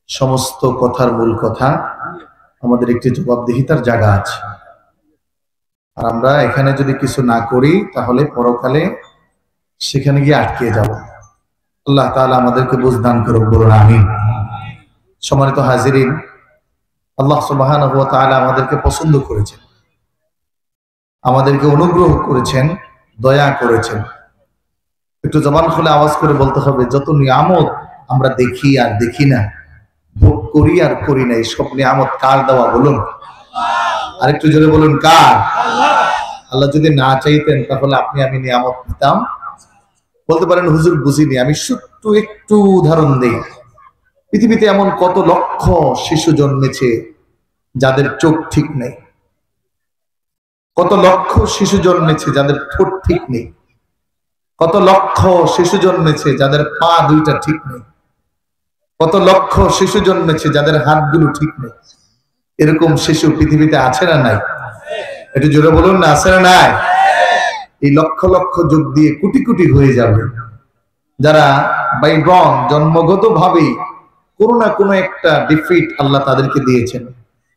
সমস্ত কথার মূল কথা আমাদের একটি জবাবদিহিতার জায়গা আছে। আর আমরা এখানে যদি কিছু না করি তাহলে পরকালে সেখানে গিয়ে আটকে যাব। আল্লাহ তাআলা আমাদেরকে বুঝদান করুক, বলুন আমিন। সম্মানিত হাজিরিন, আল্লাহ সুবহানাহু ওয়া তাআলা আমাদেরকে পছন্দ করেছেন, আমাদেরকে অনুগ্রহ করেছেন, দয়া করেছেন। একটু জবান খুলে আওয়াজ করে বলতে হবে, যত নিয়ামত আমরা দেখি আর দেখি না, ভোগ করি আর করি না, এই সব নিয়ামত কার দেওয়া বলুন? আর একটু জোরে বলুন, কার? আল্লাহ যদি না চাইতেন তাহলে আপনি আমি নিয়ামত পেতাম? বলতে পারেন হুজুর বুঝিনি। আমি শুধু একটু উদাহরণ দেই। পৃথিবীতে এমন কত লক্ষ শিশু জন্মেছে যাদের চোখ ঠিক নেই, কত লক্ষ শিশু জন্মেছে যাদের ঠোঁট ঠিক নেই, কত লক্ষ শিশু জন্মেছে যাদের পা দুইটা ঠিক নেই, কত লক্ষ শিশু জন্মেছে যাদের হাতগুলো ঠিক নেই। এরকম শিশু পৃথিবীতে আছে না নাই? একটু জোরে বলুন না, আছে না নাই? এই লক্ষ লক্ষ যোগ দিয়ে কোটি কোটি হয়ে যাবে যারা বাই রং জন্মগত ভাবেই কোনো না কোনো একটা ডিফিট আল্লাহ তাদেরকে দিয়েছেন।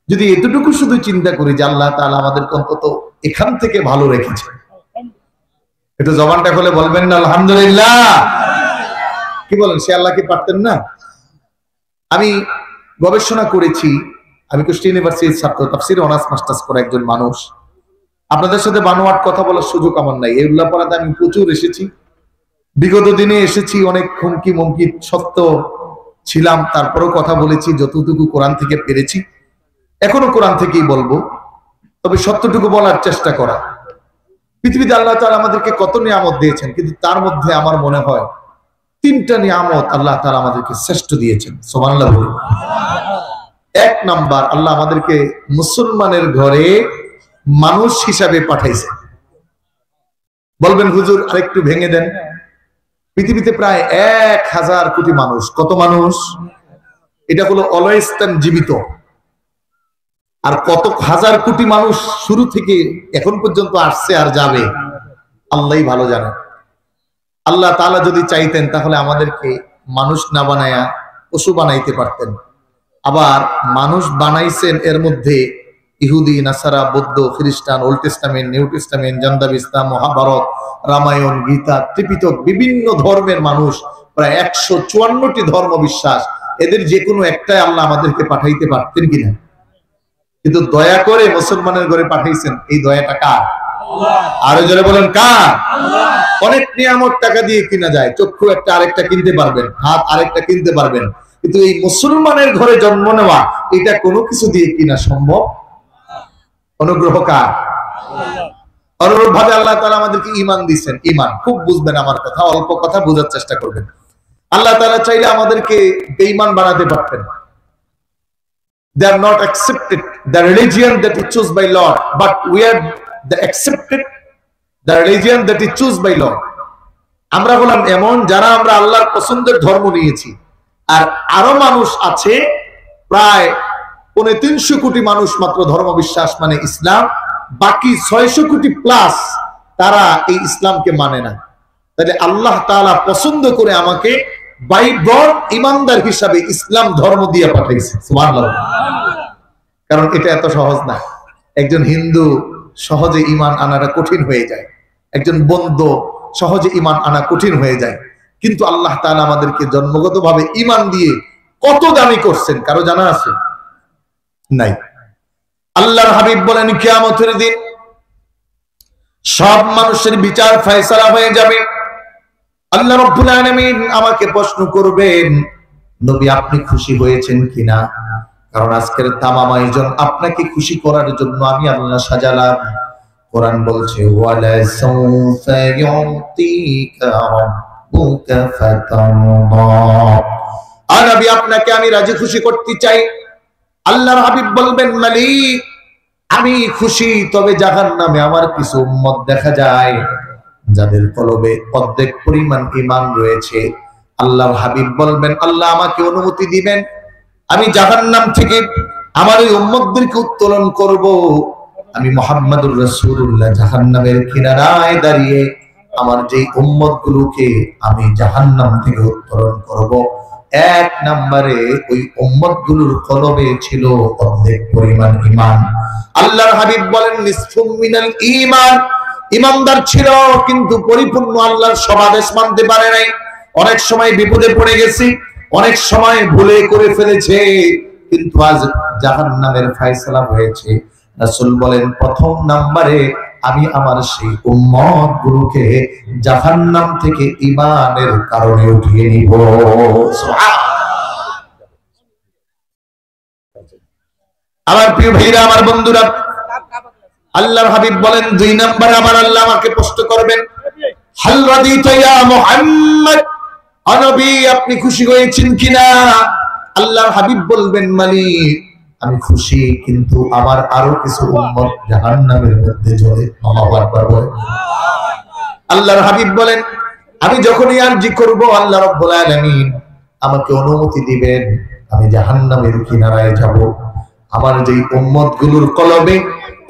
যদি এতটুকু শুধু চিন্তা করি যে আল্লাহ তাআলা আমাদেরকে অন্তত এখান থেকে ভালো রেখেছে, একটু জবানটা খুলে বলবেন না আলহামদুলিল্লাহ? কি বলেন, সে আল্লাহ কি পারতেন না? আমি গবেষণা করেছি, আমি কুষ্টিয়া ইউনিভার্সিটির ছাত্র, তাফসীরে অনার্স মাস্টার্স করা একজন মানুষ। আপনাদের সাথে বানোয়াট কথা বলার সুযোগ আমার নাই। এই উল্লাপাড়াতে আমি প্রচুর এসেছি, বিগত দিনে এসেছি, অনেক হুমকি মমকি সত্য ছিলাম, তারপরেও কথা বলেছি যতটুকু কোরআন থেকে পেরেছি। এখনো কোরআন থেকেই বলবো, তবে সত্যটুকু বলার চেষ্টা করা। পৃথিবীতে আল্লাহ তাআলা আমাদেরকে কত নিয়ামত দিয়েছেন, কিন্তু তার মধ্যে আমার মনে হয় তিনটা নিয়ামত আল্লাহ তাআলা আমাদেরকে শ্রেষ্ঠ দিয়েছেন। সুবহানাল্লাহ বলুন। এক নাম্বার, আল্লাহ আমাদেরকে মুসলমানের ঘরে মানুষ হিসাবে পাঠাইছে। বলবেন হুজুর আরেকটু ভেঙে দেন। পৃথিবীতে প্রায় 1000 কোটি মানুষ। কত মানুষ? এটা হলো অলওয়েজ টাইম জীবিত। আর কত হাজার কোটি মানুষ শুরু থেকে এখন পর্যন্ত আসছে আর যাবে, আল্লাহই ভালো জানেন। আল্লাহ তাআলা যদি চাইতেন তাহলে আমাদেরকে মানুষ না বানায়া পশু বানাইতে পারতেন। আবার মানুষ বানাইছেন, এর মধ্যে ইহুদি, নাসারা, বৌদ্ধ, খ্রিস্টান, ওল্ড টেস্টামেন্ট, নিউ টেস্টামেন্ট, জান্দাবিস্তা, মহাভারত, রামায়ণ, গীতা, ত্রিপিটক, বিভিন্ন ধর্মের মানুষ, প্রায় 154টি ধর্ম বিশ্বাস। এদের যে কোনো একটাই আল্লাহ আমাদেরকে পাঠাইতে পারতেন কিনা? কিন্তু দয়া করে মুসলমানের ঘরে পাঠাইছেন। এই দয়াটা কার? আরো জোরে বলেন, কার? অনেক নিয়ামত টাকা দিয়ে কিনা যায়। চক্ষু একটা আরেকটা কিনতে পারবেন, হাত আরেকটা কিনতে পারবেন, কিন্তু এই মুসলমানের ঘরে জন্ম নেওয়া, এটা কোনো কিছু দিয়ে কিনা সম্ভব? অনুগ্রহ কার? অনুরূপ ভাবে আল্লাহ তাআলা আমাদেরকে ঈমান দিয়েছেন। ঈমান খুব বুঝবেন আমার কথা, অল্প কথা বোঝার চেষ্টা করবেন। আল্লাহ তাআলা চাইলে আমাদেরকে বেঈমান বানাতে পারতেন। They are not accepted the religion that is chosen by Lord, but we are the accepted the religion that is chosen by Lord. আমরা বললাম এমন যারা আমরা আল্লাহর পছন্দের ধর্ম নিয়েছি। আর আরো মানুষ আছে, প্রায় 350 কোটি মানুষ মাত্র ধর্ম বিশ্বাস মানে ইসলাম, বাকি 600 কোটি প্লাস তারা এই ইসলামকে মানে না। তাহলে আল্লাহ তাআলা পছন্দ করে আমাকে বাই বর্ন ইমানদার হিসাবে ইসলাম ধর্ম দিয়ে পাঠাইছে। সুবহানাল্লাহ। কারণ এটা এত সহজ না। একজন হিন্দু সহজে ঈমান আনাটা কঠিন হয়ে যায়, একজন বৌদ্ধ সহজে ঈমান আনা কঠিন হয়ে যায়। কিন্তু আল্লাহ তাআলা আমাদেরকে জন্মগতভাবে ঈমান দিয়ে কত দামি করছেন, কারো জানা আছে? নাই। আল্লাহর হাবিব বলেন কিয়ামতের দিন সব মানুষের বিচার ফয়সালা হয়ে যাবে। আল্লাহ রাব্বুল আলামিন আমাকে প্রশ্ন করবেন, নবী আপনি খুশি হয়েছেন কিনা? কারণ আজকের তামাম আয়োজন আপনাকে খুশি করার জন্য আমি আল্লাহ সাজালাম। কোরআন বলছে ওয়ালা সাউফা ইউতিকা রাব্বুকা ফাতারদা। আর নবী আপনাকে আমি রাজি খুশি করতে চাই। আল্লাহর হাবিব বলবেন মালিক আমি খুশি, তবে জাহান্নামে আমার কিছু উম্মত দেখা যায় যাদের কলবে অর্ধেক পরিমাণ ঈমান রয়েছে। আল্লাহর হাবিব বলবেন আল্লাহ আমাকে অনুমতি দিবেন, আমি জাহান্নাম থেকে আমার এই উম্মতদেরকে উত্তোলন করব। আমি মুহাম্মদুর রাসূলুল্লাহ জাহান্নামের কিনারায় দাঁড়িয়ে আমার যে উম্মতগুলোকে আমি জাহান্নাম থেকে উত্তোলন করব, এক নম্বরে ওই উম্মতগুলোর কলবে ছিল অর্ধেক পরিমাণ ঈমান। আল্লাহর হাবিব বলেন নিসফুম মিনাল ঈমান, ঈমানদার ছিল কিন্তু পরিপূর্ণ আল্লাহর সব আদেশ মানতে পারে নাই। অনেক সময় বিপদে পড়ে গেছি, অনেক সময় ভুলে করে ফেলেছে, কিন্তু আজ জাহান্নামের ফয়সালা হয়েছে। রাসূল বলেন প্রথম নম্বরে আমি আমার সেই উম্মত গুলোকে জাহান্নাম থেকে ঈমানের কারণে উঠিয়ে নিব। আমার প্রিয় ভাইরা, আমার বন্ধুরা, আল্লাহর হাবিব বলেন দুই নম্বরে আমার আল্লাহ আমাকে প্রশ্ন করবেন, হাল রাদিতা ইয়া মুহাম্মদ, ও নবী আপনি খুশি হয়েছেন কিনা? আল্লাহর হাবিব বলবেন মালিক আমি খুশি, কিন্তু আমার আরো কিছু উম্মত জাহান্নামের মধ্যে জ্বলে। আল্লাহু আকবার বলেন। আল্লাহর হাবিব বলেন আমি যখনই আরজি করব আল্লাহ রাব্বুল আলামিন আমাকে অনুমতি দিবেন, আমি জাহান্নামের কিনারায় যাব। আমার যেই উম্মত গুলোর কলবে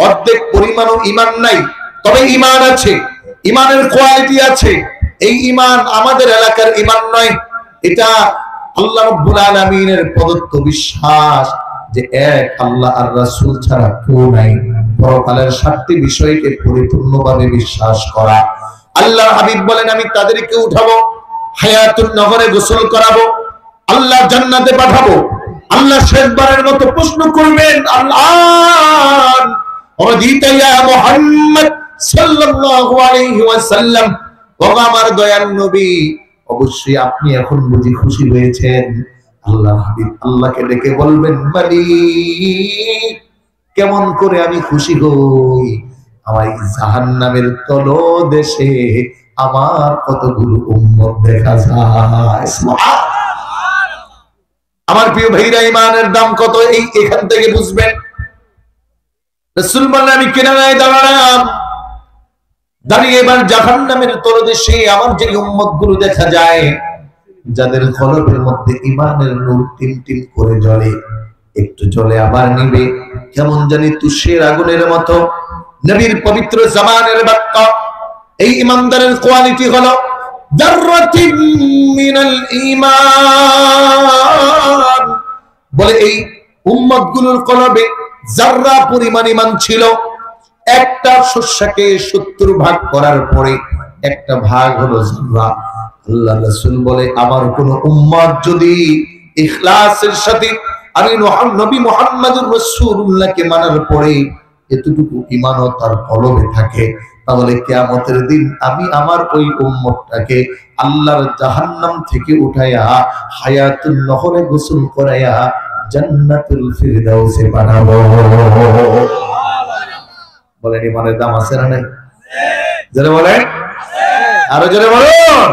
অর্ধেক পরিমাণও ঈমান নাই, তবে ঈমান আছে, ঈমানের কোয়ালিটি আছে। এই ঈমান আমাদের এলাকার ঈমান নয়, এটা আল্লাহ রাব্বুল আলামিনের প্রদত্ত বিশ্বাস যে এক আল্লাহ আর রাসূল ছাড়া কেউ নাই, পরকালের সাতটি বিষয়কে পরিপূর্ণভাবে বিশ্বাস করা। আল্লাহর হাবিব বলেন আমি তাদেরকে উঠাবো, হায়াতুন নহরে গোসল করাবো, আল্লাহ জান্নাতে পাঠাবো। আল্লাহ শেষবারের মতো প্রশ্ন করবেন, আল্লাহ রাদিতা ইয়া মুহাম্মদ সাল্লাল্লাহু আলাইহি ওয়াসাল্লাম, ও আমার দয়াল নবী অবশ্যই আপনি এখন বুঝি খুশি হয়েছেন? আল্লাহ হাবিব আল্লাহকে ডেকে বলবেন মালিক কেমন করে আমি খুশি হই, আমার জাহান্নামের তলদেশে আমার কতগুলো উম্মত দেখা যায়। আমার প্রিয় ভাইরা, ঈমানের দাম কত এই এখান থেকে বুঝবেন। রাসূল বলেন আমি কিনারায় দাঁড়ালাম, দাঁড়িয়ে এবার জাহান্নামের তলদেশে আমার যে উম্মত গুলো দেখা যায়, যাদের কলবের মধ্যে ঈমানের নূর টিম টিম করে জ্বলে, একটু জ্বলে আবার নিবে, কেমন জানি তুষের আগুনের মতো। নবীর পবিত্র জামানের বাক্য, এই ঈমানদারের কোয়ালিটি হলো যাররাতিন মিনাল ঈমান। বলে এই উম্মতগুলোর কলবে যাররা পরিমাণ ঈমান ছিল। একটা শস্যকে 70 ভাগ করার পরে একটা ভাগ হলো যাররা। আল্লাহ রাসূল বলে আমার কোন উম্মত যদি ইখলাসের সাথে আমি নবী মুহাম্মদুর রাসূলুল্লাহকে মানার পরে এতটুকু ঈমানও তার কলবে থাকে, তাহলে কিয়ামতের দিন আমি আমার ওই উম্মতটাকে আল্লাহর জাহান্নাম থেকে উঠায়া হায়াতুন নহরে গোসল করায়া জান্নাতুল ফিরদাউসে পাঠাবো। বলেন ঈমানের দাম আছে না নাই? জোরে বলেন, আরো জোরে বলুন।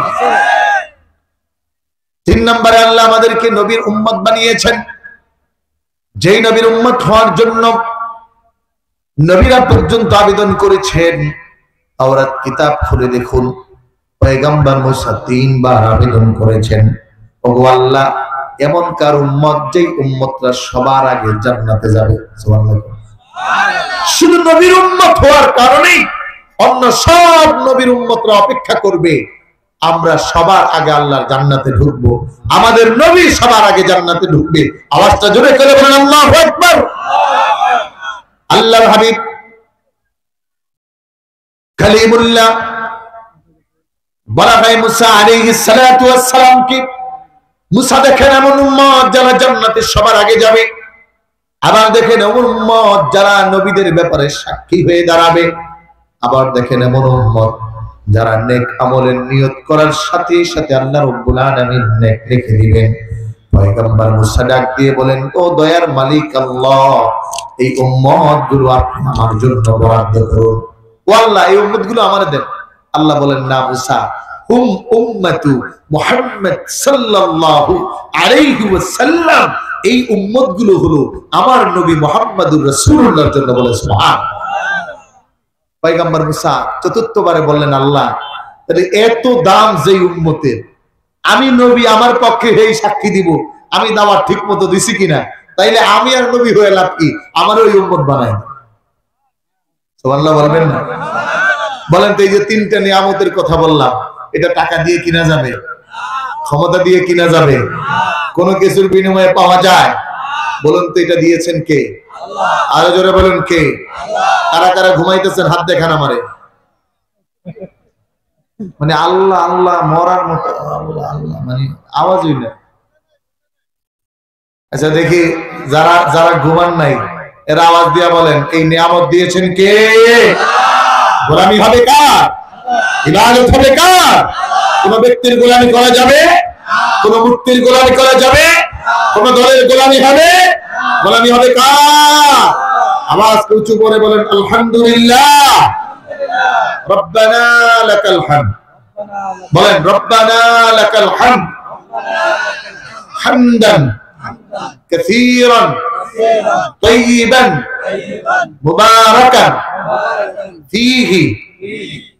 3 নম্বরে আল্লাহ আমাদেরকে নবীর উম্মত বানিয়েছেন। যেই নবীর উম্মত হওয়ার জন্য নবীরা পর্যন্ত আবেদন করেছেন, তাওরাত কিতাব খুলে দেখুন, পয়গম্বর মুসা 3 বার আবেদন করেছেন, ওগো আল্লাহ এমন কার উম্মত যেই উম্মতরা সবার আগে জান্নাতে যাবে। সুবহানাল্লাহ। শুধু নবীর উম্মত হওয়ার কারণেই অন্য সব নবীর উম্মতরা অপেক্ষা করবে, আমরা সবার আগে আল্লাহর জান্নাতে ঢুকবো, আমাদের নবী সবার আগে জান্নাতে ঢুকবে। আওয়াজটা জোরে করে বলেন আল্লাহু আকবার। আল্লাহর হাবিব কালিমুল্লাহ বলা হয় মুসা আলাইহিস সালাতু ওয়াস সালাম কি, মুসা দেখেন এমন উম্মত যারা জান্নাতে সবার আগে যাবে, আবার দেখেন এমন উম্মত যারা নবীদের ব্যাপারে সাক্ষী হয়ে দাঁড়াবে, আবার দেখেন এমন উম্মত যারা নেক আমলের নিয়ত করার সাথে সাথে আল্লাহ রাব্বুল আলামিন নেক লিখে দিবেন। পয়গম্বর মুসা ডাক দিয়ে বলেন ও দয়ার মালিক আল্লাহ, এই উম্মতগুলো আপনি আমার জন্য বরাদ্দ করুন। ও আল্লাহ এই উম্মতগুলো আমারে দেন। আল্লাহ বলেন না মুসা, হুম উম্মতু মুহাম্মদ সাল্লাল্লাহু আলাইহি ওয়াসাল্লাম, এই উম্মতগুলো হলো আমার নবী মুহাম্মদুর রাসূলুল্লাহর জন্য। বলে সুবহানাল্লাহ। পয়গম্বর মুসা চতুর্থবারে বললেন আল্লাহ তাহলে এত দাম যেই উম্মতের, আমি নবী আমার পক্ষে এই সাক্ষী দিব আমি দাওয়াত ঠিক মতো দিছি কিনা, তাইলে আমি আর নবী হয়ে লাভ কি, আমার ওই উম্মত বানায়। সুবহানাল্লাহ বলবেন না? বলেন তো এই যে 3টা নিয়ামতের কথা বললাম, এটা টাকা দিয়ে কিনা যাবে? ক্ষমতা দিয়ে কিনা যাবে? কোনো কিছুর বিনিময়ে পাওয়া যায়? বলুন তো এটা দিয়েছেন কে? আরো জোরে বলুন কে? কারা কারা ঘুমাইতেছেন হাত দেখান আমারে। মানে আল্লাহ আল্লাহ মরার মতো আল্লাহ আল্লাহ, মানে আওয়াজই না। আচ্ছা দেখি যারা যারা ঘুমান নাই এরা আওয়াজ দিয়া বলেন, এই নিয়ামত দিয়েছেন কে? গোলামি হবে কার? ইবাদত হবে কার? কোন ব্যক্তির গোলামি করা যাবে? কোন মূর্তির গোলামি করা যাবে? কোন দলের গোলামি হবে? গোলামি হবে কার? আওয়াজ উঁচু করে বলেন আলহামদুলিল্লাহ, রব্বানা লাকাল হামদ। বলেন রব্বানা লাকাল হামদ হামদান কাসীরান তাইয়িবান মুবারাকান ফীহি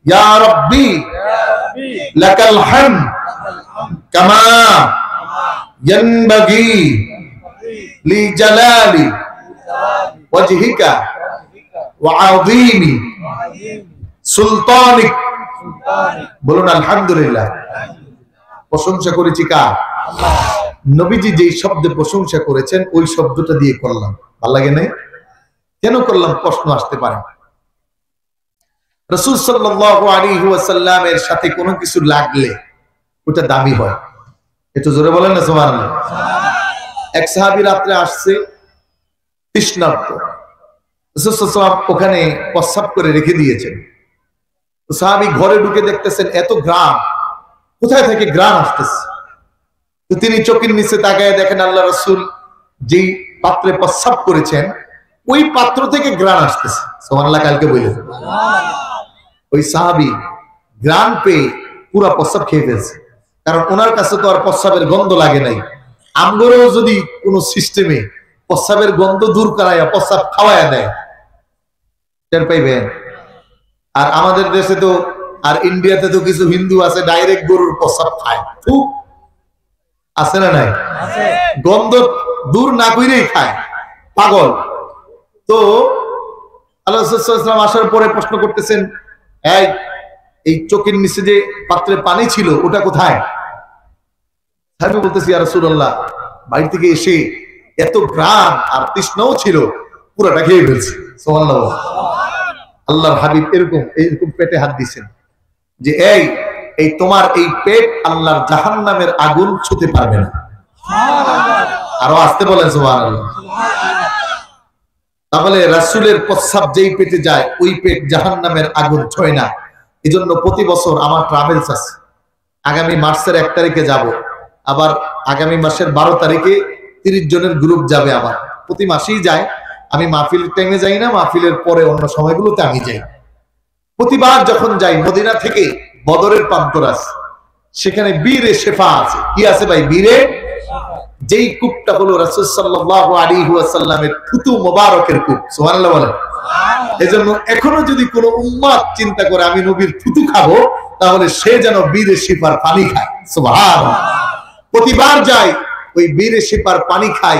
ইয়া রাব্বি লাকাল হামদ কামা ইয়ানবাগি লিজালালি ওয়াজহিকা ওয়া আযীমি সুলতানিক। বলুন আলহামদুলিল্লাহ। প্রশংসা করেছি কার? নবীজি যেই শব্দে প্রশংসা করেছেন ওই শব্দটা দিয়ে করলাম। ভালো লাগে না? কেন করলাম প্রশ্ন আসতে পারে। রাসূল সাল্লাল্লাহু আলাইহি ওয়াসাল্লামের সাথে কোনো কিছু লাগলে ওটা দামি হয়। একটু জোরে বলেন না সুবহানাল্লাহ। এক সাহাবী রাত্রে আসছে তৃষ্ণার্ত, রাসূল সাল্লাল্লাহু আলাইহি ওয়াসাল্লাম ওখানে প্রস্রাব করে রেখে দিয়েছেন। সাহাবী ঘরে ঢুকে দেখতেছেন এত ঘ্রাণ, কোথায় থেকে ঘ্রাণ আসতেছে। তো তিনি চোখের নিচে তাকায় দেখেন আল্লাহ রাসূল যেই পাত্রে প্রস্রাব করেছেন ওই পাত্র থেকে ঘ্রাণ আসতেছে। সুবহানাল্লাহ কালকে বলে ওই সাহাবী ঘ্রাণ পেয়ে পুরা প্রস্রাব খেয়ে ফেলছে, কারণ ওনার কাছে তো আর প্রস্রাবের গন্ধ লাগে নাই। আমগরেও যদি কোনো সিস্টেমে প্রস্রাবের গন্ধ দূর করাইয়া প্রস্রাব খাওয়াইয়া দেয় টের পাইবেন। আর আমাদের দেশে তো আর ইন্ডিয়াতে তো কিছু হিন্দু আছে ডাইরেক্ট গরুর প্রস্রাব খায়, খুব আছে না নাই? গন্ধ দূর না কইরেই খায়, পাগল। তো আল্লাহ রাসূল সাল্লাল্লাহু আলাইহি ওয়াসাল্লাম আসার পরে প্রশ্ন করতেছেন, এই চোখের নিচে যে পাত্রে পানি ছিল ওটা কোথায়? সাহাবী বলতেছি ইয়া রাসূলুল্লাহ বাড়ি থেকে এসে এত ঘ্রাণ আর তৃষ্ণাও ছিল পুরোটা খেয়ে ফেলছে। সুবহানাল্লাহ। আল্লাহর হাবিব এরকম পেটে হাত দিয়েছেন যে এই তোমার এই পেট আল্লাহর জাহান্নামের আগুন ছুঁতে পারবে না। আরো আসতে বলেন সুবহানাল্লাহ। তাহলে রাসূলের প্রস্রাব যেই পেটে যায় ওই পেট জাহান্নামের আগুন ছোঁয় না। এজন্য প্রতি বছর আমার ট্রাভেলস আছে, আগামী মার্চের 1 তারিখে যাব, আবার আগামী মাসের 12 তারিখে 30 জনের গ্রুপ যাবে। আবার প্রতি মাসেই যায়, আমি মাহফিলের টাইমে যাই না, মাহফিলের পরে অন্য সময়গুলোতে আমি যাই। প্রতিবার যখন যাই মদিনা থেকে বদরের প্রান্তর আছে, সেখানে বীরে শেফা আছে। কি আছে ভাই? বীরে, যেই কূপটা হলো রাসূল সাল্লাল্লাহু আলাইহি ওয়াসাল্লামের থুতু মোবারকের কূপ। সুবহানাল্লাহ বলেন। এজন্য এখনো যদি কোনো উম্মত চিন্তা করে আমি নবীর থুতু খাবো, তাহলে সে যেন বীরে শিফার পানি খায়। সুবহানাল্লাহ। প্রতিবার যাই ওই বীরে শিফার পানি খাই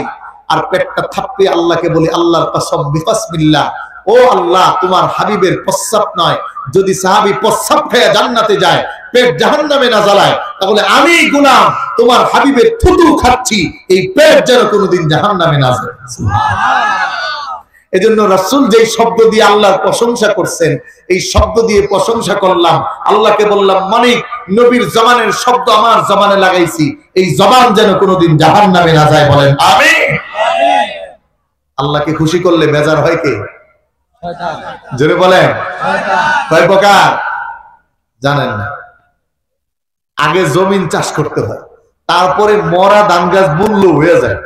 আর পেটটা থাপ্পে আল্লাহকে বলি আল্লাহর কসম বিসমিল্লাহ, ও আল্লাহ তোমার হাবিবের প্রস্রাব নয়, যদি সাহাবী প্রস্রাব খেয়ে জান্নাতে যায়, পেট জাহান্নামে না জ্বালায়, তাহলে আমি গোলাম তোমার হাবিবের থুতু খাচ্ছি, এই পেট যেন কোনোদিন জাহান্নামে না যায়। এজন্য রাসূল যেই শব্দ দিয়ে আল্লাহর প্রশংসা করছেন, এই শব্দ দিয়ে প্রশংসা করলাম। আল্লাহকে বললাম মালিক নবীর জবানের শব্দ আমার জবানে লাগাইছি, এই জবান যেন কোনোদিন জাহান্নামে না যায়। বলেন আমিন। আল্লাহকে খুশি করলে বেজার হয় কে? জোরে বলেন। কয় প্রকার জানেন না? আগে জমিন চাষ করতে হয়, তারপরে মরা ধান গাছ বুনলো হয়ে যায়,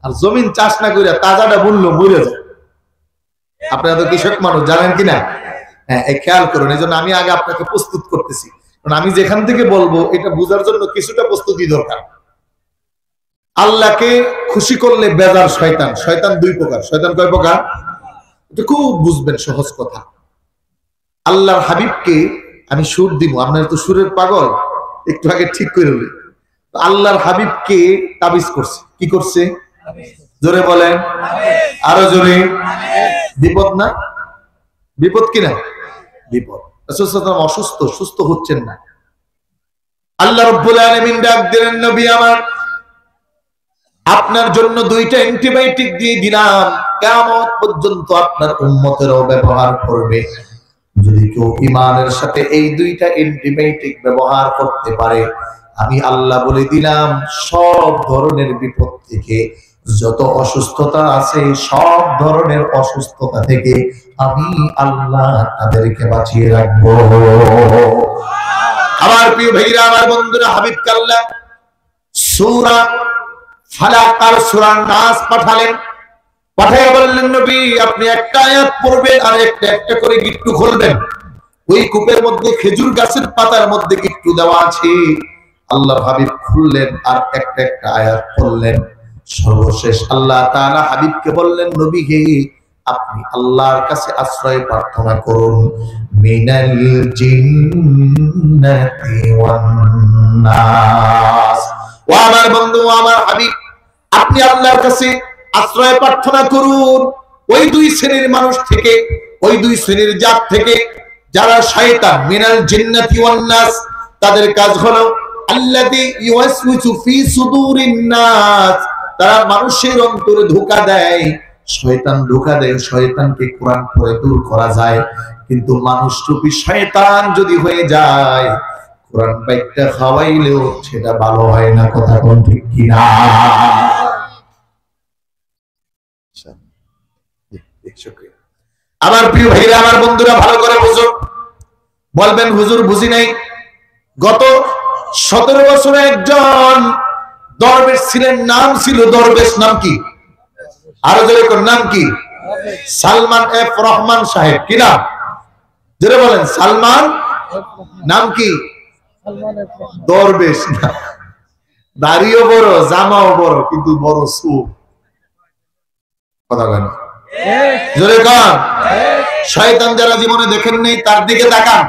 আর জমিন চাষ না করে তাজাটা বুনলো মরে যায়। আপনারা তো কৃষক মানুষ, জানেন কিনা? হ্যাঁ, এই খেয়াল করুন। এই জন্য আমি আগে আপনাকে প্রস্তুত করতেছি, কারণ আমি যেখান থেকে বলবো এটা বোঝার জন্য কিছুটা প্রস্তুতি দরকার। আল্লাহকে খুশি করলে বেজার শয়তান। শয়তান 2 প্রকার। শয়তান কয় প্রকার? এটা খুব বুঝবেন, সহজ কথা। আল্লাহর হাবিবকে আমি সুর দিব, আপনার তো সুরের পাগল, একটু আগে ঠিক করে বলি। আল্লাহর হাবিবকে তাবিজ করছে। কি করছে? জোরে বলেন, আরো জোরে। বিপদ না? বিপদ কিনা? বিপদ। রাসূল সাল্লাল্লাহু আলাইহি ওয়াসাল্লাম অসুস্থ, সুস্থ হচ্ছেন না। আল্লাহ রাব্বুল আলামিন ডাক দিলেন, নবী আমার আপনার জন্য দুইটা অ্যান্টিবায়োটিক দিয়ে দিলাম, কিয়ামত পর্যন্ত আপনার উম্মতেরও ব্যবহার করবে। যদি কেউ ঈমানের সাথে এই দুইটা অ্যান্টিবায়োটিক ব্যবহার করতে পারে, আমি আল্লাহ বলে দিলাম সব ধরনের বিপদ থেকে, যত অসুস্থতা আছে সব ধরনের অসুস্থতা থেকে আমি আল্লাহ তাদেরকে বাঁচিয়ে রাখবো। আমার প্রিয় ভাইরা, আমার বন্ধুরা, হাবিব কাল্লাহ সূরা ফালাক আর সূরা নাস পাঠালেন। পাঠিয়ে বললেন, নবী আপনি একটা আয়াত পড়বেন আর একটা একটা করে গিট্টু খুলবেন। ওই কূপের মধ্যে খেজুর গাছের পাতার মধ্যে গিট্টু দেওয়া আছে। আল্লাহর হাবিব খুললেন আর একটা একটা আয়াত পড়লেন। সর্বশেষ আল্লাহ তাআলা হাবিবকে বললেন, নবী হে, আপনি আল্লাহর কাছে আশ্রয় প্রার্থনা করুন মিনাল জিন্নাতি ওয়ান নাস। ও আমার বন্ধু, আমার হাবিব, আপনি আল্লাহর কাছে আশ্রয় প্রার্থনা করুন ওই দুই শ্রেণীর মানুষ থেকে, ওই দুই শ্রেণীর জাত থেকে যারা শয়তান, মিনাল জিন্নাতি ওয়ান নাস। তাদের কাজ হলো আল্লাযী ইউওয়াসওয়িসু ফি সুদুরিন নাস, তারা মানুষের অন্তরে ধোঁকা দেয়। শয়তান ধোঁকা দেয়, শয়তানকে কোরআন পড়ে দূর করা যায়, কিন্তু মানুষ রূপী শয়তান যদি হয়ে যায়, কোরআন বাইকটা খাওয়াইলেও সেটা ভালো হয় না। কথা কোন ঠিক কিনা? আমার প্রিয় ভাইরা, আমার বন্ধুরা, ভালো করে বুঝুন। বলবেন হুজুর বুঝি নাই। গত 17 বছরে একজন দরবেশ ছিলেন, নাম ছিল দরবেশ, নাম কি? আরো জোরে কোন নাম কি? সালমান এফ রহমান সাহেব। কি নাম? জোরে বলেন। সালমান, নাম কি? দরবেশ না, দাড়িও বড়, জামাও বড়, কিন্তু বড় সুর। কথা বলেন জোরে কান। শয়তান যারা জীবনে দেখেন নাই তার দিকে তাকান।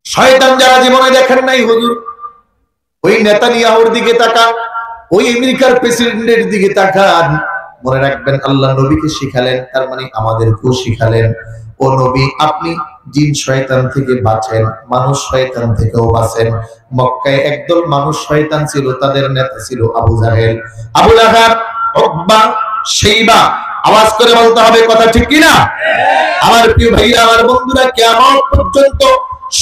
শয়তান যারা জীবনে দেখেন নাই হুজুর, ওই নেতানিয়াহুর দিকে তাকান, ওই আমেরিকার প্রেসিডেন্টের দিকে তাকান। মনে রাখবেন আল্লাহ নবীকে শিখালেন, তার মানে আমাদেরকেও শিখালেন, ও নবী আপনি জিন শয়তান থেকে বাঁচেন, মানুষ শয়তান থেকেও বাঁচেন। মক্কায় একদল মানুষ শয়তান ছিল, তাদের নেতা ছিল আবু জাহেল, আবু লাহাব, উকবা, শাইবা। আওয়াজ করে বলতে হবে, কথা ঠিক কিনা? আমার প্রিয় ভাইরা, আমার বন্ধুরা, কিয়ামত পর্যন্ত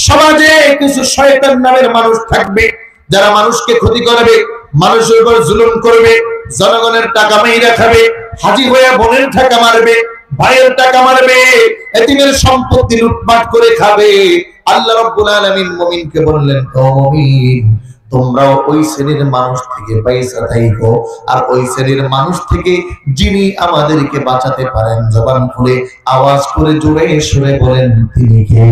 সমাজে কিছু শয়তান নামের মানুষ থাকবে যারা মানুষকে ক্ষতি করবে, মানুষের উপর জুলুম করবে, জনগণের টাকা মাইরা খাবে, হাজি হয়ে বোনের টাকা মারবে, ভাইয়ের টাকা মারবে, এতিমের সম্পত্তি লুটপাট করে খাবে। আল্লাহ রাব্বুল আলামিন মুমিনকে বললেন, ও মুমিন, তোমরাও ওই শ্রেণীর মানুষ থেকে পয়সা থাইকো। আর ওই শ্রেণীর মানুষ থেকে যিনি আমাদেরকে বাঁচাতে পারেন, জবান খুলে আওয়াজ করে জোরে সুরে বলেন তিনি কে?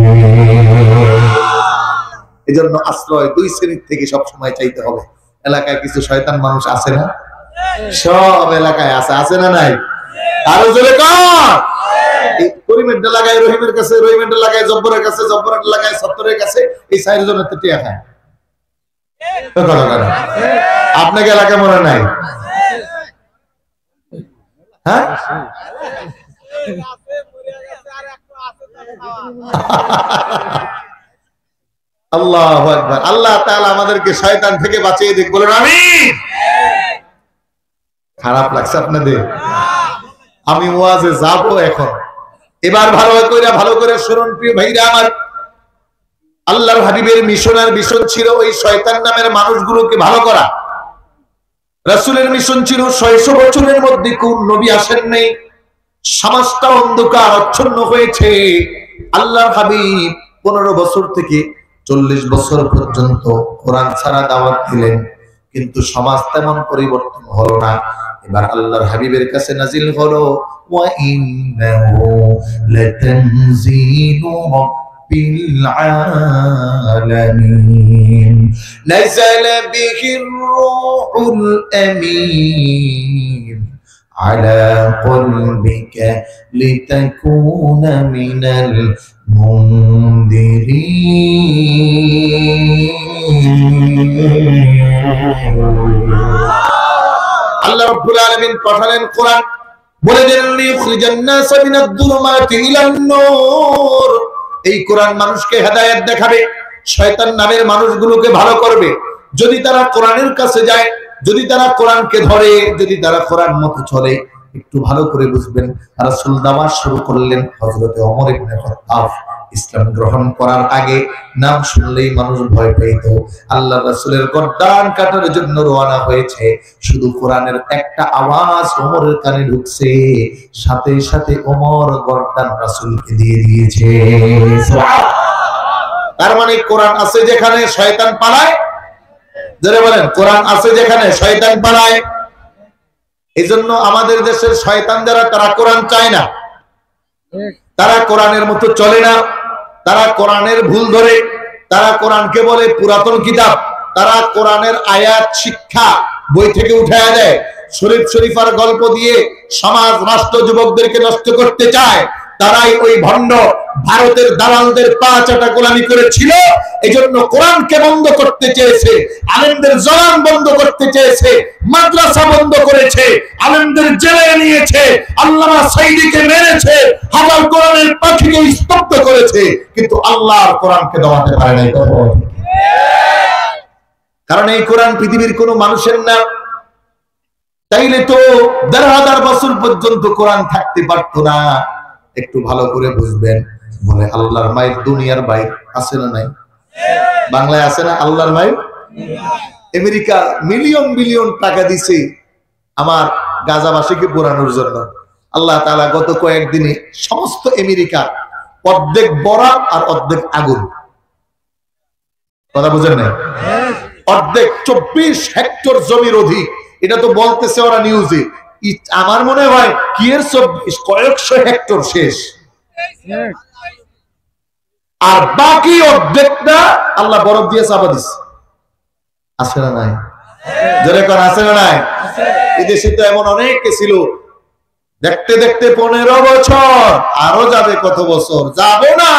এজন্য আশ্রয় দুই শ্রেণীর থেকে সব সময় চাইতে হবে। এলাকায় কিছু শয়তান মানুষ আছে না? সব এলাকায় আছে, আছে না নাই? আরো জোরে কর। করিমের লাগায় রহিমের কাছে, রহিমের লাগায় জব্বরের কাছে, জব্বরের লাগায় সত্তরের কাছে, এই চারজনের তো টিয়া খায়। আপনাকে এলাকায় মনে নাই? হ্যাঁ, আল্লাহু আকবার। আল্লাহ তাআলা আমাদেরকে শয়তান থেকে বাঁচিয়ে দিক, বলেন আমিন। খারাপ লাগছে আপনাদের? আমি ওয়াজে যাবো এখন, এবার ভালো করে শুনুন প্রিয় ভাইরা আমার। আল্লাহর হাবিবের মিশনের মিশন ছিল ওই শয়তান নামের মানুষগুলোকে ভালো করা। রাসূলের মিশন ছিল 600 বছরের মধ্যে কোন নবী আসেন নাই, সমাজটা অন্ধকার আচ্ছন্ন হয়েছে। আল্লাহর হাবিব 15 বছর থেকে 40 বছর পর্যন্ত কোরআন ছাড়া দাওয়াত দিলেন, কিন্তু সমাজ তেমন পরিবর্তন হলো না। এবার আল্লাহর হাবিবের কাছে নাজিল হলো, ওয়া ইন্নাহু লাতানজিলু রাব্বিল আলামিন নাযালা বিহির রূহুল আমিন আলা কলবিকা লিতাকুনা মিনাল মুনদিরিন। আল্লাহ রাব্বুল আলামিন পাঠালেন কোরআন, বলে দিলেন লিইখরিজান নাস মিনাদ যুলুমাতি ইলান নূর। এই কোরআন মানুষকে হেদায়েত দেখাবে, শয়তান নামের মানুষগুলোকে ভালো করবে। যদি তারা কোরআনের কাছে যায়, যদি তারা কোরআনকে ধরে, যদি তারা কোরআন মতো চলে, একটু ভালো করে বুঝবেন। রাসূল দাওয়াত শুরু করলেন। হযরতে ওমর ইবনে খাত্তাব ইসলাম গ্রহণ করার আগে নাম শুনলেই মানুষ ভয় পেত। আল্লাহ রাসূলের গর্দান কাটার জন্য রওনা হয়েছে, শুধু কোরআনের একটা আওয়াজ ওমরের কানে ঢুকছে, সাথে সাথে ওমর গর্দান রাসূলকে দিয়ে দিয়েছে। তার মানে কোরআন আছে যেখানে শয়তান পালায়, যারা বলেন কোরআন আছে যেখানে শয়তান পালায়। এজন্য আমাদের দেশের শয়তান যারা, তারা কোরআন চায় না, তারা কোরআনের মতো চলে না, তারা কোরআনের ভুল ধরে, তারা কোরআনকে বলে পুরাতন কিতাব, তারা কোরআনের আয়াত শিক্ষা বই থেকে উঠায়া দেয়, শরীফ শরীফার গল্প দিয়ে সমাজ রাষ্ট্র যুবকদেরকে নষ্ট করতে চায়। তারাই ওই ভণ্ড ভারতের দালালদের পা চাটা গোলামি করেছিল। এজন্য কোরআনকে বন্ধ করতে চেয়েছে, আলেমদের জবান বন্ধ করতে চেয়েছে, মাদ্রাসা বন্ধ করেছে, আলেমদের জেলে নিয়েছে, আল্লামা সাইদিকে মেরেছে, হাজার কোরআনের পাখিকে স্তব্ধ করেছে, কিন্তু আল্লাহর কোরআনকে দমাতে পারে নাই। কারণ এই কোরআন পৃথিবীর কোনো মানুষের না। তাইলে তো ১,৫০০ বছর পর্যন্ত কোরআন থাকতে পারতো না। একটু ভালো করে বুঝবেন। বলে আল্লাহর মায়ের দুনিয়ার বাইরে আছে না নাই? বাংলায় আছে না আল্লাহর মায়ের? আমেরিকা মিলিয়ন বিলিয়ন টাকা দিছে আমার গাজাবাসীকে পোড়ানোর জন্য। আল্লাহ তাআলা গত কয়েকদিনে সমস্ত আমেরিকা অর্ধেক বরফ আর অর্ধেক আগুন। কথা বুঝেন না? অর্ধেক ২৪ হেক্টর জমির অধিক, এটা তো বলতেছে ওরা নিউজে। আমার মনে হয় কি এর ২৪ কয়েকশো হেক্টর শেষ, আর বাকি অর্ধেকটা আল্লাহ বরফ দিয়ে চাপা দিচ্ছে। আছে না নাই? জোরে কর আছে না নাই? এদেশে তো এমন অনেকে ছিল, দেখতে দেখতে ১৫ বছর, আরো যাবে কত বছর, যাবো না,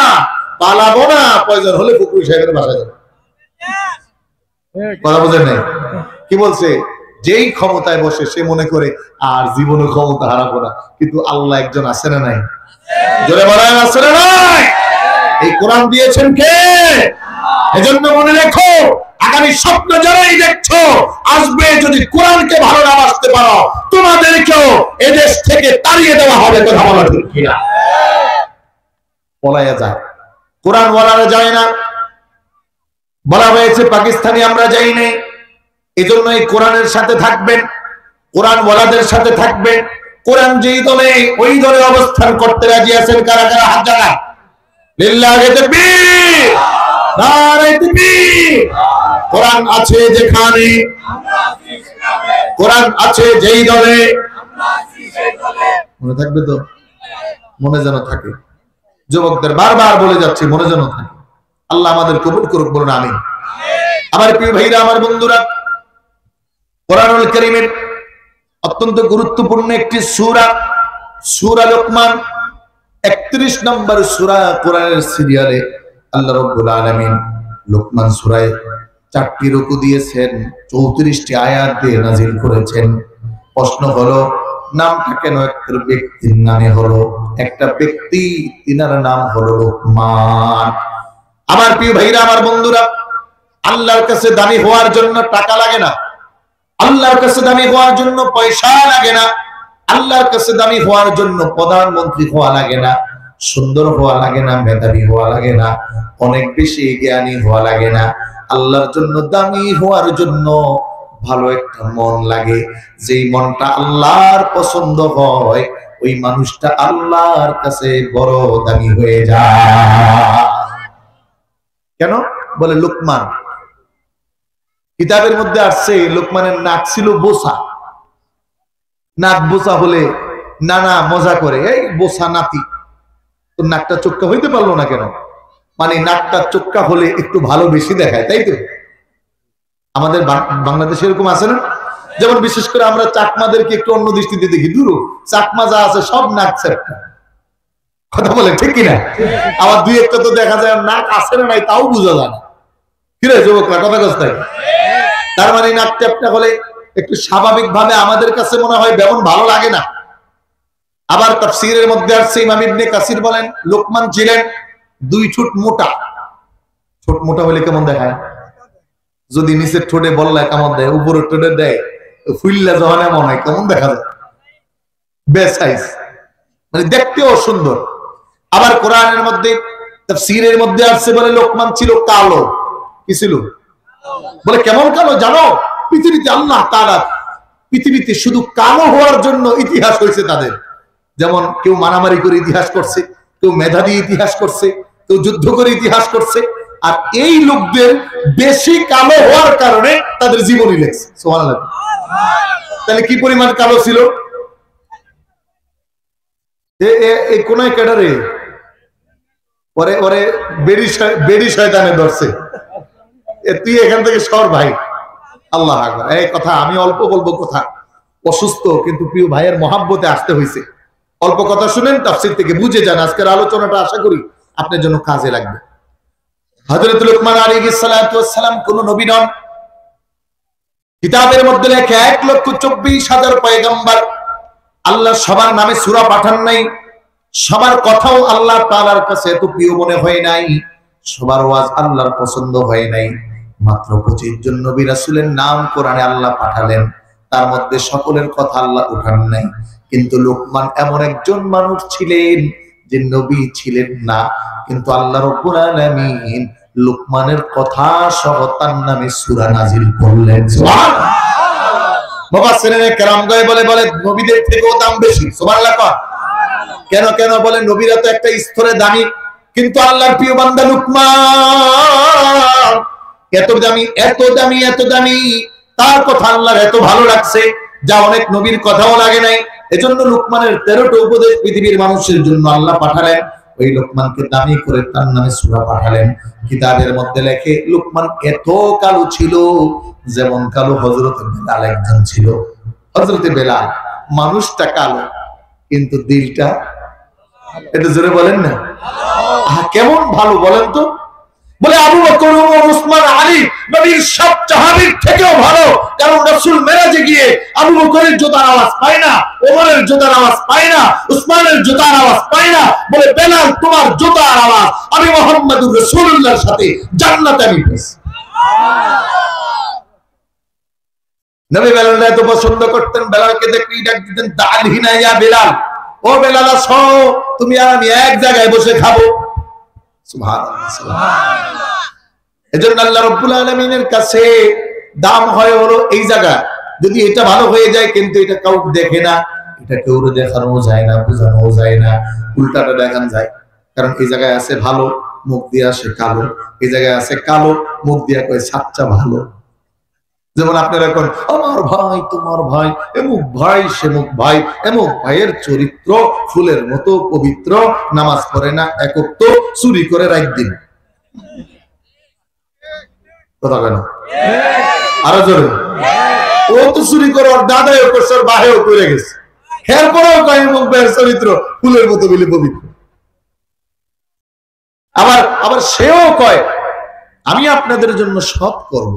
পালাবো না, প্রয়োজন হলে ফুকুর সাহেবের বাসায় যাবে। কথা বোঝেন নাই? কি বলছে? যেই ক্ষমতায় বসে সে মনে করে আর জীবনে ক্ষমতা হারাবো না, কিন্তু আল্লাহ একজন আছে না নাই? জোরে বলেন আছে না নাই? এই কোরআন দিয়েছেন কে? এজন্য মনে রেখো, আগামী স্বপ্ন যারাই দেখছো, আসবে যদি কোরআনকে ভালো না বাসতে পারো, তোমাদেরকেও এদেশ থেকে তাড়িয়ে দেওয়া হবে। কথা বলা ঠিক কিনা? পলাইয়া যায়, কোরআন ওয়ালারা যায় না। বলা হয়েছে পাকিস্তানি আমরা যাই নাই। এজন্য এই কোরআনের সাথে থাকবেন, কোরআন ওয়ালাদের সাথে থাকবেন। কোরআন যেই দলে, ওই দলে অবস্থান করতে রাজি আছেন কারা কারা? হাত জাগান। লিল্লাহি তাকবীর, নারে তাকবীর। কোরআন আছে যেখানে, কোরআন আছে যেই দলে, মনে থাকবে তো? মনে যেন থাকে। যুবকদের বারবার বলে যাচ্ছি, মনে যেন থাকে। আল্লাহ আমাদের কবুল করুক, বলুন আমিন। আমার প্রিয় ভাইরা, আমার বন্ধুরা, কোরআনুল কারীমের অত্যন্ত গুরুত্বপূর্ণ একটি সূরা, সূরা লোকমান, ৩১ নম্বর সূরা কোরআনের সিরিয়ালে আল্লাহ রাব্বুল আলামিন লোকমান সূরায় ৪টি রুকু দিয়েছেন, ৩৪টি আয়াত দিয়ে নাজিল করেছেন। প্রশ্ন হলো, নামটা কেন একটা ব্যক্তির নামে হলো? একটা ব্যক্তি, তিনার নাম হলো লোকমান। আমার প্রিয় ভাইরা, আমার বন্ধুরা, আল্লাহর কাছে দামি হওয়ার জন্য টাকা লাগে না, আল্লাহর কাছে দামি হওয়ার জন্য পয়সা লাগে না, আল্লাহর কাছে দামি হওয়ার জন্য প্রধানমন্ত্রী হওয়া লাগে না, সুন্দর হওয়া লাগে না, মেধাবী হওয়া লাগে না, অনেক বেশি জ্ঞানী হওয়া লাগে না। আল্লাহর জন্য দামি হওয়ার জন্য ভালো একটা মন লাগে। যেই মনটা আল্লাহর পছন্দ হয়, ওই মানুষটা আল্লাহর কাছে বড় দামি হয়ে যায়। কেন? বলে লোকমান, কিতাবের মধ্যে আসছে লোকমানের নাক ছিল বোসা। নাক বোসা হলে নানা মজা করে, এই বোসা নাতি, তোর নাকটা চোক্কা হইতে পারলো না কেন? মানে নাকটা চোক্কা হলে একটু ভালো বেশি দেখায়, তাই তো? আমাদের বাংলাদেশে এরকম আছে না? যেমন বিশেষ করে আমরা চাকমাদেরকে একটু অন্য দৃষ্টিতে দেখি, দূর চাকমা যা আছে সব নাক চ্যাপটা। কথা বলে ঠিক কিনা? আবার দুই একটা তো দেখা যায় নাক আছে না নাই তাও বোঝা যায় না। কিরে যুবকরা, কথা কস্তায়? তার মানে নাক চ্যাপটা হলে একটু স্বাভাবিক ভাবে আমাদের কাছে মনে হয় বেমন ভালো লাগে না। আবার তাফসীরের মধ্যে আসছে, ইমাম ইবনে কাসির বলেন লোকমান ছিলেন 2 ঠোঁট মোটা। ঠোঁট মোটা হলে কেমন দেখায়? যদি নিচের ঠোঁটে বললা কেমন দেয়, উপরের ঠোঁটে দেয়, ফুললা যখন এমন হয় কেমন দেখা যায়, বেসাইজ, মানে দেখতেও সুন্দর। আবার কোরআনের মধ্যে তাফসীরের মধ্যে আসছে বলে লোকমান ছিল কালো। কি ছিল? বলে কেমন কালো জানো? পৃথিবীতে আল্লাহ তাআলা পৃথিবীতে শুধু কালো হওয়ার জন্য ইতিহাস হয়েছে তাদের। যেমন কেউ মারামারি করে ইতিহাস করছে, কেউ মেধা দিয়ে ইতিহাস করছে, কেউ যুদ্ধ করে ইতিহাস করছে, আর এই লোকদের বেশি কালো হওয়ার কারণে তাদের জীবনী লেখছে। সুবহানাল্লাহ। তাহলে কি পরিমাণ কালো ছিল? এই কোনায় ক্যাডারে পরে ওরে বেড়ি শয়তানে ধরছে, তুই এখান থেকে সর ভাই। আল্লাহ আকবার। এই কথা আমি অল্প বলবো, কথা অসুস্থ, কিন্তু প্রিয় ভাইয়ের মহাব্বতে আসতে হয়েছে। অল্প কথা শুনেন, তাফসীর থেকে বুঝে যান। আজকের আলোচনাটা আশা করি আপনার জন্য কাজে লাগবে। হযরত লুকমান আলাইহিস সালাতু ওয়াস সালাম কোন নবী নন। কিতাবের মধ্যে লেখা 1,24,000 পয়গম্বর। আল্লাহ সবার নামে সূরা পাঠান নাই, সবার কথাও আল্লাহ তাআলার কাছে এত প্রিয় মনে হয় নাই, সবার ওয়াজ আল্লাহর পছন্দ হয় নাই। মাত্র 25 জন নবী রাসূলের নাম কোরআনে আল্লাহ পাঠালেন, তার মধ্যে সকলের কথা আল্লাহ উঠান নাই। কিন্তু লোকমান এমন একজন মানুষ ছিলেন যে নবী ছিলেন না, কিন্তু আল্লাহ রাব্বুল আলামিন লোকমানের কথা সহ তার নামে সূরা নাজিল করলেন। সুবহানাল্লাহ। মুফাসসিরিনে কেরাম বলে নবীদের থেকেও দাম বেশি। সুবহানাল্লাহ। কেন কেন বলে নবীরা তো একটা স্তরে দামি, কিন্তু আল্লাহর প্রিয় বান্দা লোকমান এত দামি, এত দামি, এত দামি, তার কথা আল্লাহর এত ভালো লাগছে যা অনেক নবীর কথাও লাগে নাই। এজন্য লোকমানের 13টা উপদেশ পৃথিবীর মানুষের জন্য আল্লাহ পাঠালেন। ওই লোকমানকে দামি করে তার নামে সূরা পাঠালেন। কিতাবের মধ্যে লেখে লোকমান এত কালো ছিল যেমন কালো হযরত বেলাল একজন ছিল। হযরত বেলাল মানুষটা কালো, কিন্তু দিলটা, এটা জোরে বলেন না, কেমন ভালো বলেন তো। বলে আবু বকর, ওমর, উসমান, আলী নবীর সব সাহাবীর থেকেও ভালো, কারণ রাসূল মেরাজে গিয়ে আবু বকরের জুতার আওয়াজ পায় না, ওমরের জুতার আওয়াজ পায় না, উসমানের জুতার আওয়াজ পায় না। বলে বেলাল, তোমার জুতার আওয়াজ আমি মুহাম্মদুর রাসূলুল্লাহর সাথে জান্নাতে আমি পেয়েছি। নবী বেলালকে এত পছন্দ করতেন, বেলালকে দেখলেই ডাক দিতেন তাআলহিনা ইয়া বেলাল, ও বেলাল আসো, তুমি আর আমি এক জায়গায় বসে খাবো। সুবহানাল্লাহ, সুবহানাল্লাহ। এজন্য আল্লাহ রাব্বুল আলামিনের কাছে দাম হয় হলো এই জায়গা। যদি এটা ভালো হয়ে যায়, কিন্তু এটা কেউ দেখে না, এটা কেউ দেখানো যায় না, বোঝানো যায় না, উল্টাটা দেখানো যায়। কারণ এই জায়গায় আছে ভালো, মুখ দিয়ে আসে কালো, এই জায়গায় আছে কালো, মুখ দিয়ে কয় সাচ্চা ভালো। যেমন আপনারা এখন আমার ভাই, তোমার ভাই, এমুক ভাই, সেমুক ভাই, এমুক ভাইয়ের চরিত্র ফুলের মতো পবিত্র, নামাজ পড়ে না, একক তো চুরি করে রাখ দিন। কথা কেন? আরো জোরে। ও তো চুরি করে, ওর দাদাও করছে, ওর বাহেও করে গেছে, এরপরেও কয় এমুক ভাইয়ের চরিত্র ফুলের মতো বলে পবিত্র। আবার সেও কয় আমি আপনাদের জন্য সব করব,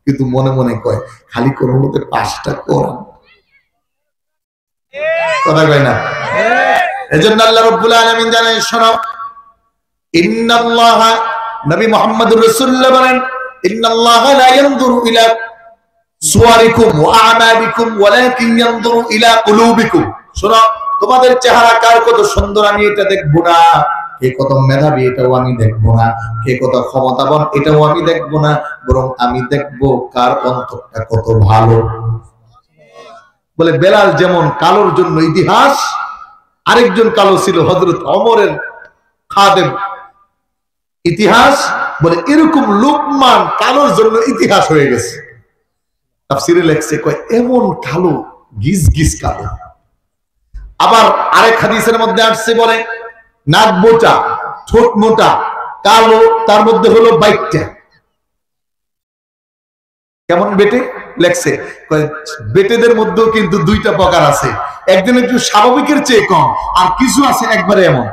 কিন্তু মনে মনে কয় খালি করবো 5টা কোরআন। কথা কয় না? এজন্য আল্লাহ রাব্বুল আলামিন জানেন, শোনো, ইন্নাল্লাহা, নবী মুহাম্মদুর রাসূলুল্লাহ বলেন, ইন্নাল্লাহা লা ইয়ানজুরু ইলা সুওয়ারিকুম ওয়া আমালিকুম ওয়ালাকিন ইয়ানজুরু ইলা কুলুবিকুম। শোনো, তোমাদের চেহারা কার কত সুন্দর আমি এটা দেখবো না, কে কত মেধাবী এটাও আমি দেখবো না, কে কত ক্ষমতাবান এটাও আমি দেখবো না, বরং আমি দেখবো কার অন্তরটা কত ভালো। বলে বেলাল যেমন কালোর জন্য ইতিহাস, আরেকজন কালো ছিল হযরত ওমরের খাদেম, ইতিহাস। বলে এরকম লোকমান কালোর জন্য ইতিহাস হয়ে গেছে। তাফসীরে লেখছে কয় এমন কালো, গিজ গিজ কালো। আবার আরেক হাদিসের মধ্যে আসছে বলে নাক মোটা, ঠোঁট মোটা, কালো, তার মধ্যে হলো 22টা। কেমন বেটে লেখছে, বেটেদের মধ্যেও কিন্তু 2টা প্রকার আছে, একজন একটু স্বাভাবিকের চেয়ে কম, আর কিছু আছে একবারে এমন।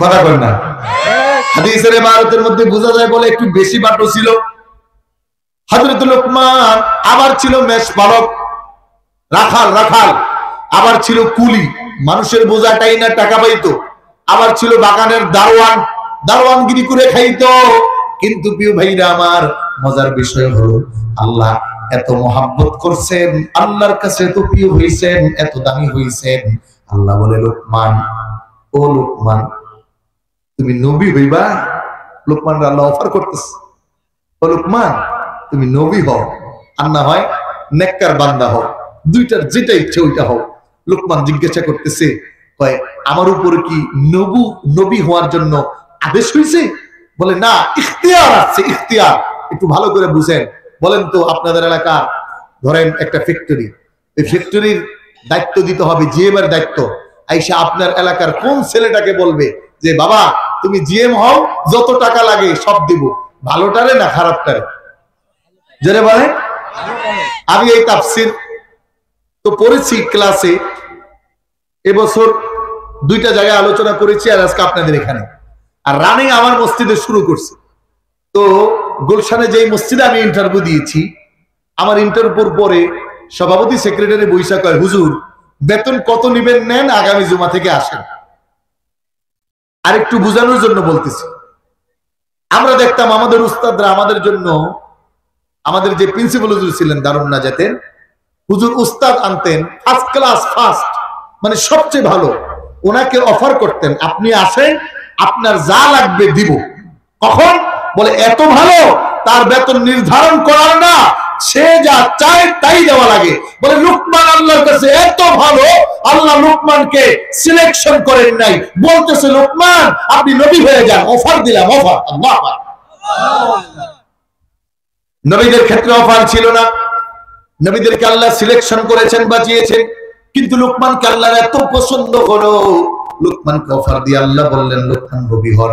কথা বল না? হাদিসের ইবারতের মধ্যে বোঝা যায় বলে একটু বেশি বাটো ছিল হযরত লোকমান। আবার ছিল মেষপালক, রাখাল। আবার ছিল কুলি, মানুষের বোঝাটাই না টাকা পাইতো। আবার ছিল বাগানের দারোয়ান, দারোয়ানগিরি করে খাইতো। কিন্তু প্রিয় ভাইরা আমার, মজার বিষয় হলো আল্লাহ এত মহাব্বত করছেন, আল্লাহর কাছে এত প্রিয় হইছেন, এত দামি হইছেন। আল্লাহ বলে লোকমান, ও লোকমান তুমি নবী হইবা। লোকমান আল্লাহ অফার করতেছে, ও লোকমান তুমি নবী হও আর না হয় নেককার বান্দা হও, দুইটার যেটা ইচ্ছে ওইটা হও। লোকমান জিজ্ঞাসা করতেছে, কয় আমার উপরে কি নবী হওয়ার জন্য আদেশ হয়েছে? বলে না, ইখতিয়ার আছে, ইখতিয়ার। একটু ভালো করে বুঝেন। বলেন তো আপনাদের এলাকা ধরেন একটা ফ্যাক্টরি, এই ফ্যাক্টরির দায়িত্ব দিতে হবে জিএম এর দায়িত্ব। আইসা আপনার এলাকার কোন ছেলেটাকে বলবে যে বাবা তুমি জিএম হও, যত টাকা লাগে সব দিব, ভালোটারে না খারাপটারে? যারা বলে আমি এই তাফসীর তো পড়েছি ক্লাসে, এবছর দুইটা জায়গায় আলোচনা করেছি আর আজকে আপনাদের এখানে। আর রানিং আমার মসজিদে শুরু করছে। তো গুলশানে যেই মসজিদে আমি ইন্টারভিউ দিয়েছি, আমার ইন্টারভিউর পরে সভাপতি সেক্রেটারি বৈশা কয়, হুজুর বেতন কত নিবেন নেন, আগামী জুমা থেকে আসেন। আর একটু বোঝানোর জন্য বলতেছি, আমরা দেখতাম আমাদের উস্তাদরা আমাদের জন্য, আমাদের যে প্রিন্সিপাল হুজুর ছিলেন দারুন নাজাতের হুজুর, উস্তাদ আনতেন ফার্স্ট ক্লাস, ফার্স্ট মানে সবচেয়ে ভালো, ওনাকে অফার করতেন আপনি আসেন, আপনার যা লাগবে দিব। কখন? বলে এত ভালো তার বেতন নির্ধারণ করার না, সে যা চায় তাই দেওয়া লাগে। বলে লুকমান আল্লাহর কাছে এত ভালো, আল্লাহ লুকমানকে সিলেকশন করেন নাই, বলতেছে লুকমান আপনি নবী হয়ে যান, অফার দিলাম, অফার। আল্লাহ নবীদের ক্ষেত্রে অফার ছিল না, নবীদেরকে আল্লাহ সিলেকশন করেছেন, বাঁচিয়েছেন। কিন্তু লুকমানকে আল্লাহর এত পছন্দ হলো, লুকমানকে অফার দিয়ে আল্লাহ বললেন লুকমান নবী হন।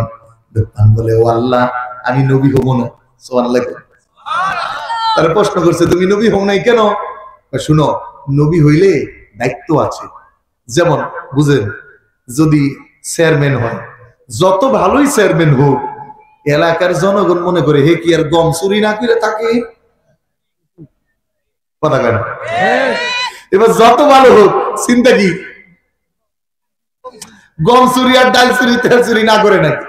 লুকমান বলে ও আল্লাহ আমি নবী হব না। সুবহানাল্লাহ। তারা প্রশ্ন করছে তুমি নবী হও নাই কেন? শুনো, নবী হইলে দায়িত্ব আছে। যেমন বুঝেন, যদি চেয়ারম্যান হয়, যত ভালোই চেয়ারম্যান হোক, এলাকার জনগণ মনে করে হে কি আর গম চুরি না করে থাকে, কথা কেন? এবার যত ভালো হোক, চিন্তা কি গম চুরি আর ডাল চুরি তেল চুরি না করে নাকি?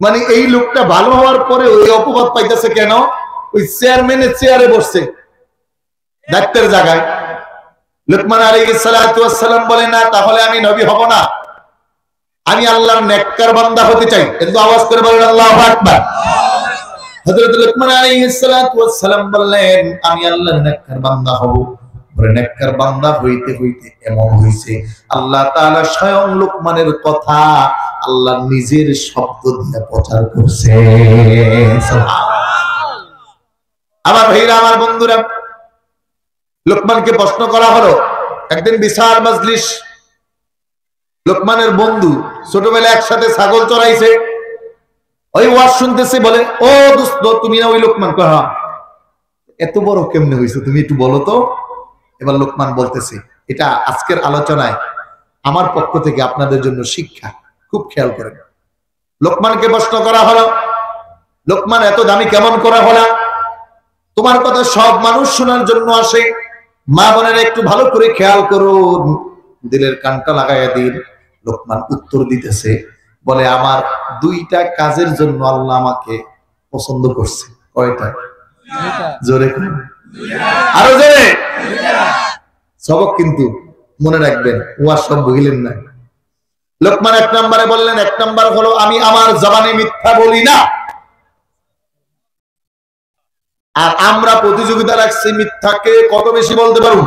মানে এই লোকটা ভালো হওয়ার পরে ওই অপবাদ পাইতেছে কেন? ওই চেয়ারম্যানের চেয়ারে বসছে, দায়িত্বের জায়গায়। লুকমান আলাইহিস সালাতু ওয়াস সালাম বলে না, তাহলে আমি নবী হব না, আমি আল্লাহর নেককার বান্দা হতে চাই। কিন্তু আওয়াজ করে বলেন আল্লাহু আকবার। হযরত লুকমান আলাইহিস সালাতু ওয়াস সালাম বললেন আমি আল্লাহর নেককার বান্দা হব। নেককার বান্দা হইতে হইতে এমন হইছে আল্লাহ তাআলা স্বয়ং লুকমানের কথা আল্লাহ নিজের শব্দ দিয়ে প্রচার করছে। আমার ভাইরা, আমার বন্ধুরা, লুকমানকে প্রশ্ন করা হলো একদিন বিশাল মজলিস। লুকমানের বন্ধু ছোটবেলায় একসাথে ছাগল চড়াইছে, ওই ওয়াজ শুনতেছে। বলে ও দোস্ত তুমি না ওই লুকমান? কয় হ্যাঁ। এত বড় কেমনে হইছো তুমি একটু বলো তো। এবার লুকমান বলতেছে, এটা আজকের আলোচনায় আমার পক্ষ থেকে আপনাদের জন্য শিক্ষা, খুব খেয়াল করেন। লুকমানকে প্রশ্ন করা হলো লুকমান এত দামি কেমন করা হলো? তোমার কথা সব মানুষ শোনার জন্য আসে, মা বোনেরা একটু ভালো করে খেয়াল করুন, দিলের কানটা লাগাইয়া দিন। লুকমান উত্তর দিতেছে, বলে আমার দুইটা কাজের জন্য আল্লাহ আমাকে পছন্দ করছে। কয়টা? জোরে আরো জোরে। সবক কিন্তু মনে রাখবেন, ওয়া সব বহিলেন না। লুকমান এক নম্বরে বললেন, এক নম্বর হলো আমি আমার জবানে মিথ্যা বলি না। আর আমরা প্রতিযোগিতা রাখছি মিথ্যাকে কত বেশি বলতে পারবো।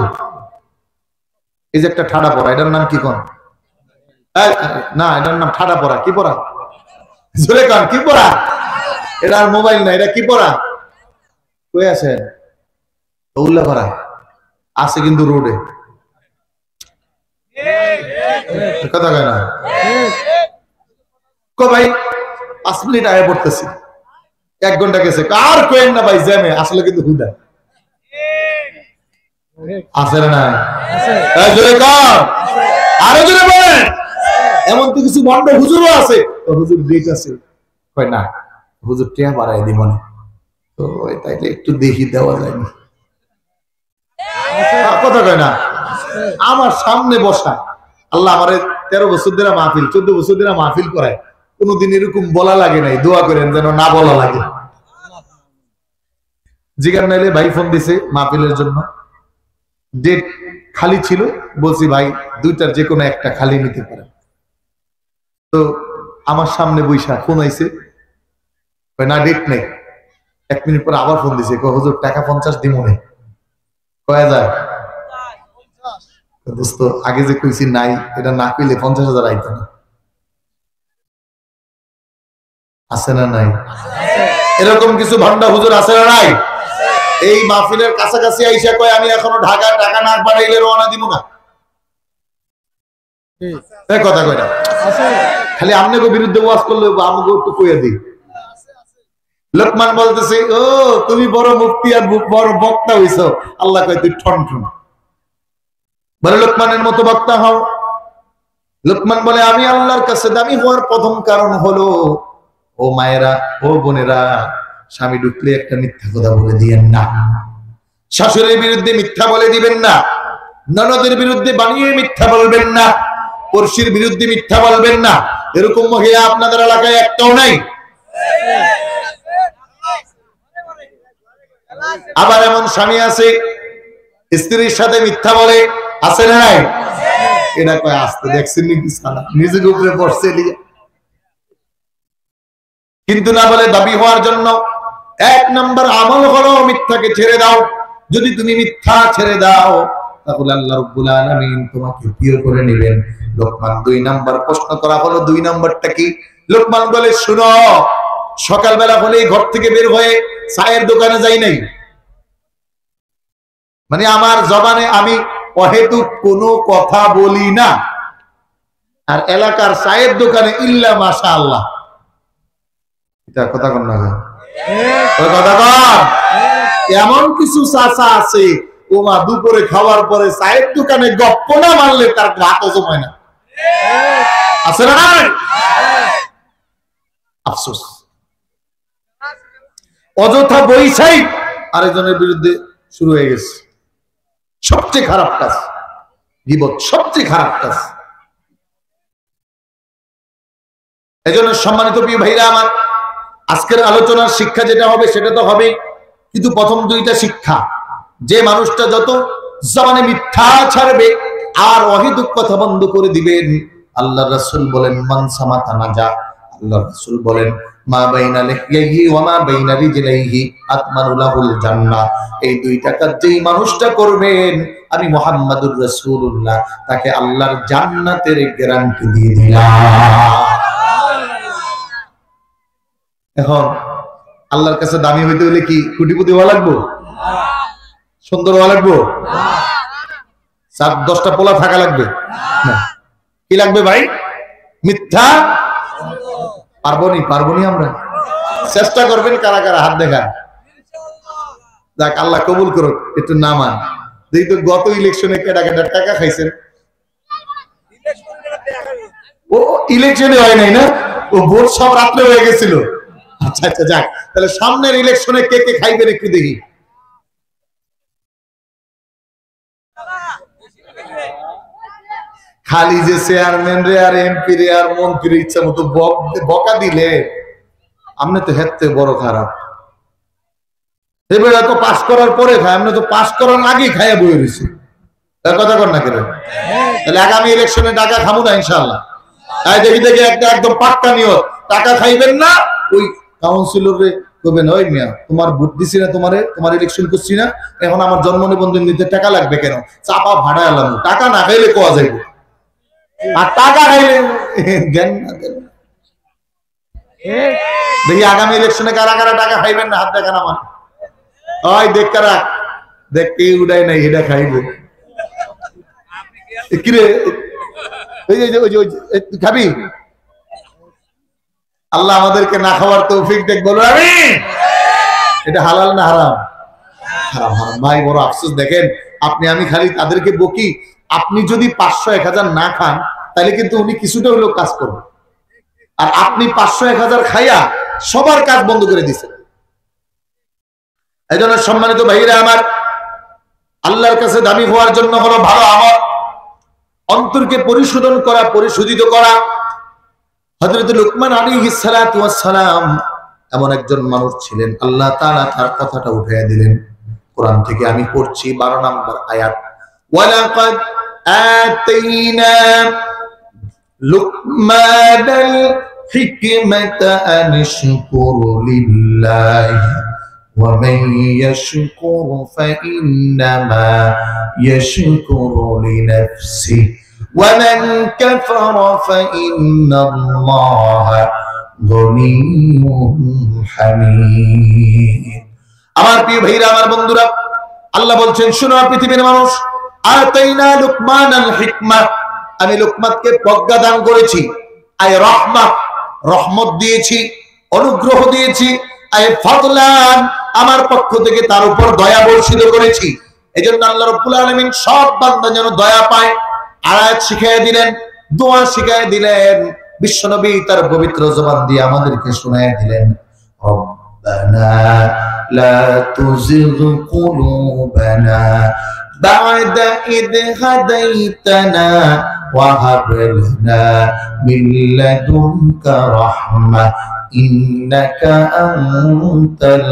এই যে একটা ঠাডা পড়া, এটার নাম কি কোন? না, এটার নাম ঠাডা পড়া। কি পড়া? জোরে কান, কি পড়া? এটা আর মোবাইল না, এটা কি পড়া? কই আছেন? উল্লা পড়া আছে কিন্তু রোডে। কথা কয় না কো ভাই, 5 মিনিট আগে পড়তেছি, 1 ঘন্টা গেছে। কার কোয়েন না ভাই, জ্যামে আসলে কিন্তু হুদা আছে না? জোরে কার, আরো জোরে বলেন। এমন তো কিছু বন্ধ হুজুরও আছে, হুজুর ডেট আছে, কয় না হুজুর টিয়া বাড়াই দি মনে তো, তাইলে একটু দেখি দেওয়া যায় না। কথা কয় না, আমার সামনে বসা। আল্লাহ আমারে 13 বছর ধরে মাহফিল, 14 বছর ধরে মাহফিল করায়, কোনদিন এরকম বলা লাগে নাই। দোয়া করেন যেন না বলা লাগে। জিগার নাইলে ভাই ফোন দিছে মাহফিলের জন্য, ডেট খালি ছিল, বলছি ভাই দুইটার যে কোনো একটা খালি নিতে পারে। তো আমার সামনে বৈশা ফোন আইছে, না ডেট নেই। 1 মিনিট পর আবার ফোন দিছে, হুজুর টাকা 50 দিব নেই, কয়া যায়? দোস্ত আগে যে কইছি নাই, এটা না কইলে 50,000 আইতো না। আছে না নাই? এরকম কিছু ভন্ডা হুজুর আছে না নাই? এই মাহফিলের কাছাকাছি আইসা কয় আমি এখনো ঢাকা টাকা না বাড়াইলে রওনা দিব না। কথা কয় না, খালি আপনাকে বিরুদ্ধে ওয়াজ করলে আমাকে একটু কইয়া দিই। লোকমান বলতেছে, ও তুমি বড় মুফতি আর বড় বক্তা হইছো। আল্লাহ কয় তুই ঠন ঠন, বলে লোকমানের মতো বক্তা হও। লোকমান বলে আমি আল্লাহর কাছে দামি হওয়ার প্রথম কারণ হলো, ও মায়েরা, ও বোনেরা, স্বামী ঢুকলে একটা মিথ্যা কথা বলে দিয়েন না, শাশুড়ির বিরুদ্ধে মিথ্যা বলে দিবেন না, ননদের বিরুদ্ধে বানিয়ে মিথ্যা বলবেন না, পড়শির বিরুদ্ধে মিথ্যা বলবেন না। এরকম মহিলা আপনাদের এলাকায় একটাও নাই। আবার এমন স্বামী আছে স্ত্রীর সাথে মিথ্যা বলে, আছে না নাই? এটা কয় আসতে দেখছেন নিজের উপরে পড়ছে। কিন্তু না বলে দাবি হওয়ার জন্য 1 নম্বর আমল হলো মিথ্যাকে ছেড়ে দাও। যদি তুমি মিথ্যা ছেড়ে দাও তাহলে আল্লাহ রাব্বুল আলামিন তোমাকে প্রিয় করে নেবেন। লোকমান 2 নম্বর প্রশ্ন করা হলো, 2 নম্বরটা কি? লোকমান বলে, শুনো, সকালবেলা হলেই ঘর থেকে বের হয়ে চায়ের দোকানে যাই নাই, মানে আমার জবানে আমি অহেতুক কোনো কথা বলি না। আর এলাকার চায়ের দোকানে ইল্লা মাশাআল্লাহ, এটা কথা কন না, কথা কন। এমন কিছু চাচা আছে, ওমা দুপুরে খাওয়ার পরে চায়ের দোকানে গপ্প না মারলে তার ভাত জমায় না, আছে না? আফসোস, অযথা বইসাই আরেকজনের বিরুদ্ধে শুরু হয়ে গেছে। সবচেয়ে খারাপ কাজ গীবত, সবচেয়ে খারাপ কাজ। এজন্য সম্মানিত প্রিয় ভাইরা আমার, আজকের আলোচনার শিক্ষা যেটা হবে সেটা তো হবে, কিন্তু প্রথম 2টা শিক্ষা, যে মানুষটা যত জবানে মিথ্যা ছাড়বে আর অহেতুক কথা বন্ধ করে দিবেন, আল্লাহর রাসূল বলেন মান সামাতা নাজা। আল্লাহর রাসূল বলেন মা বাইনা লিহইহি ওয়া মা বাইনা রিজলাইহি আতমানু লাহুল জান্নাহ। এই 2টা কাজ যেই মানুষটা করবেন, আমি মুহাম্মাদুর রাসূলুল্লাহ তাকে আল্লাহর জান্নাতের গ্যারান্টি দিয়ে দিলাম। এখন আল্লাহর কাছে দামি হইতে হলে কি কোটিপতি হওয়া লাগবো? সুন্দর হওয়া লাগবো? 7-10টা পোলা থাকা লাগবে? কি লাগবে ভাই? মিথ্যা পারবনি আমরা? চেষ্টা করবেন কারা কারা, হাত দেখান। যাক, আল্লাহ কবুল করুক। একটু নামান দেখি তো, গত ইলেকশনে কেডা কেডা টাকা খাইছেন? ও ইলেকশনে হয় নাই না, ও ভোট সব রাত্রে হয়ে গেছিল। আচ্ছা আচ্ছা, যাক, তাহলে সামনের ইলেকশনে কে কে খাইবেন একটু দেখি। খালি যে চেয়ারম্যান রে আর এমপি রে আর মন্ত্রীর ইচ্ছা মতো বকা দিলে আপনি তো হেঁটতে বড় খারাপ। এবারে তো পাস করার পরে খায়, আপনি তো পাস করার আগেই খাইয়া বই রয়েছে। কথা কর না কেন? তাহলে আগামী ইলেকশনে টাকা খামু না ইনশাআল্লাহ। তাই দেখি দেখি একটা একদম পাক্কা নিয়ত, টাকা খাইবেন না। ওই কাউন্সিলরে কইবেন, ওই মিয়া তোমার ভোট দিছি না, তোমার ইলেকশন করছি না, এখন আমার জন্ম নিবন্ধন দিতে টাকা লাগবে কেন? চাপা ভাড়া এলাম, টাকা না খাইলে কোয়া যাইব, আর টাকা খাইলে জ্ঞান না দেন। দেখি আগামী ইলেকশনে কারা কারা টাকা খাইবেন না, হাত দেখান আমার। ওই দেখ কারা, দেখ কে উড়াই নাই, এটা খাইব। কিরে খাবি? আল্লাহ আমাদেরকে না খাওয়ার তৌফিক দেখ, বলো আমিন। এটা হালাল না হারাম? হারাম। হারাম ভাই, বড় আফসোস। দেখেন, আপনি আমি খালি তাদেরকে বকি, আপনি যদি 500-1000 না খান তাহলে কিন্তু উনি কিছুটা হলেও কাজ করবেন, আর আপনি 500-1000 খাইয়া সবার কাজ বন্ধ করে দিচ্ছেন। এই জন্য সম্মানিত ভাইরা আমার, আল্লাহর কাছে দামি হওয়ার জন্য হলো ভালো আমল, অন্তরকে পরিশোধন করা, পরিশোধিত করা। হযরত লুকমান আলাইহিস সালাতু ওয়াস সালাম এমন একজন মানুষ ছিলেন, আল্লাহ তাআলা তার কথাটা উঠাইয়া দিলেন। কোরআন থেকে আমি পড়ছি 12 নম্বর আয়াত, ওয়ালাকাদ আতাইনা লুকমানাল হিকমাতা আনশকুর লিল্লাহি ওয়া মান ইয়াশকুর ফাইন্নামা ইয়াশকুরু লিনাফসিহি ওয়া মান কাফারা ফাইন্নাল্লাহা গনিয়্যুন হামিদ। আমার প্রিয় ভাইরা, আমার বন্ধুরা, আল্লাহ বলছেন, শুনো পৃথিবীর মানুষ, আতাইনা লুকমানাল হিকমা, আমি লুকমানকে প্রজ্ঞা দান করেছি, আয় রহমা, রহমত দিয়েছি, অনুগ্রহ দিয়েছি, আয় ফাদলান, আমার পক্ষ থেকে তার উপর দয়া বর্ষিত করেছি। এজন্য আল্লাহ রাব্বুল আলামিন সব বান্দা যেন দয়া পায়, আয়াত শিখিয়ে দিলেন, দোয়া শিখিয়ে দিলেন, বিশ্বনবী তার পবিত্র জবান দিয়ে আমাদেরকে শোনায় দিলেন, রব্বানা লা তুযিগ কুলুবানা বা'দা ইদ হাদাইতানা ওয়া হাব লানা মিন লাদুনকা রাহমা ইন্নাকা আনতাল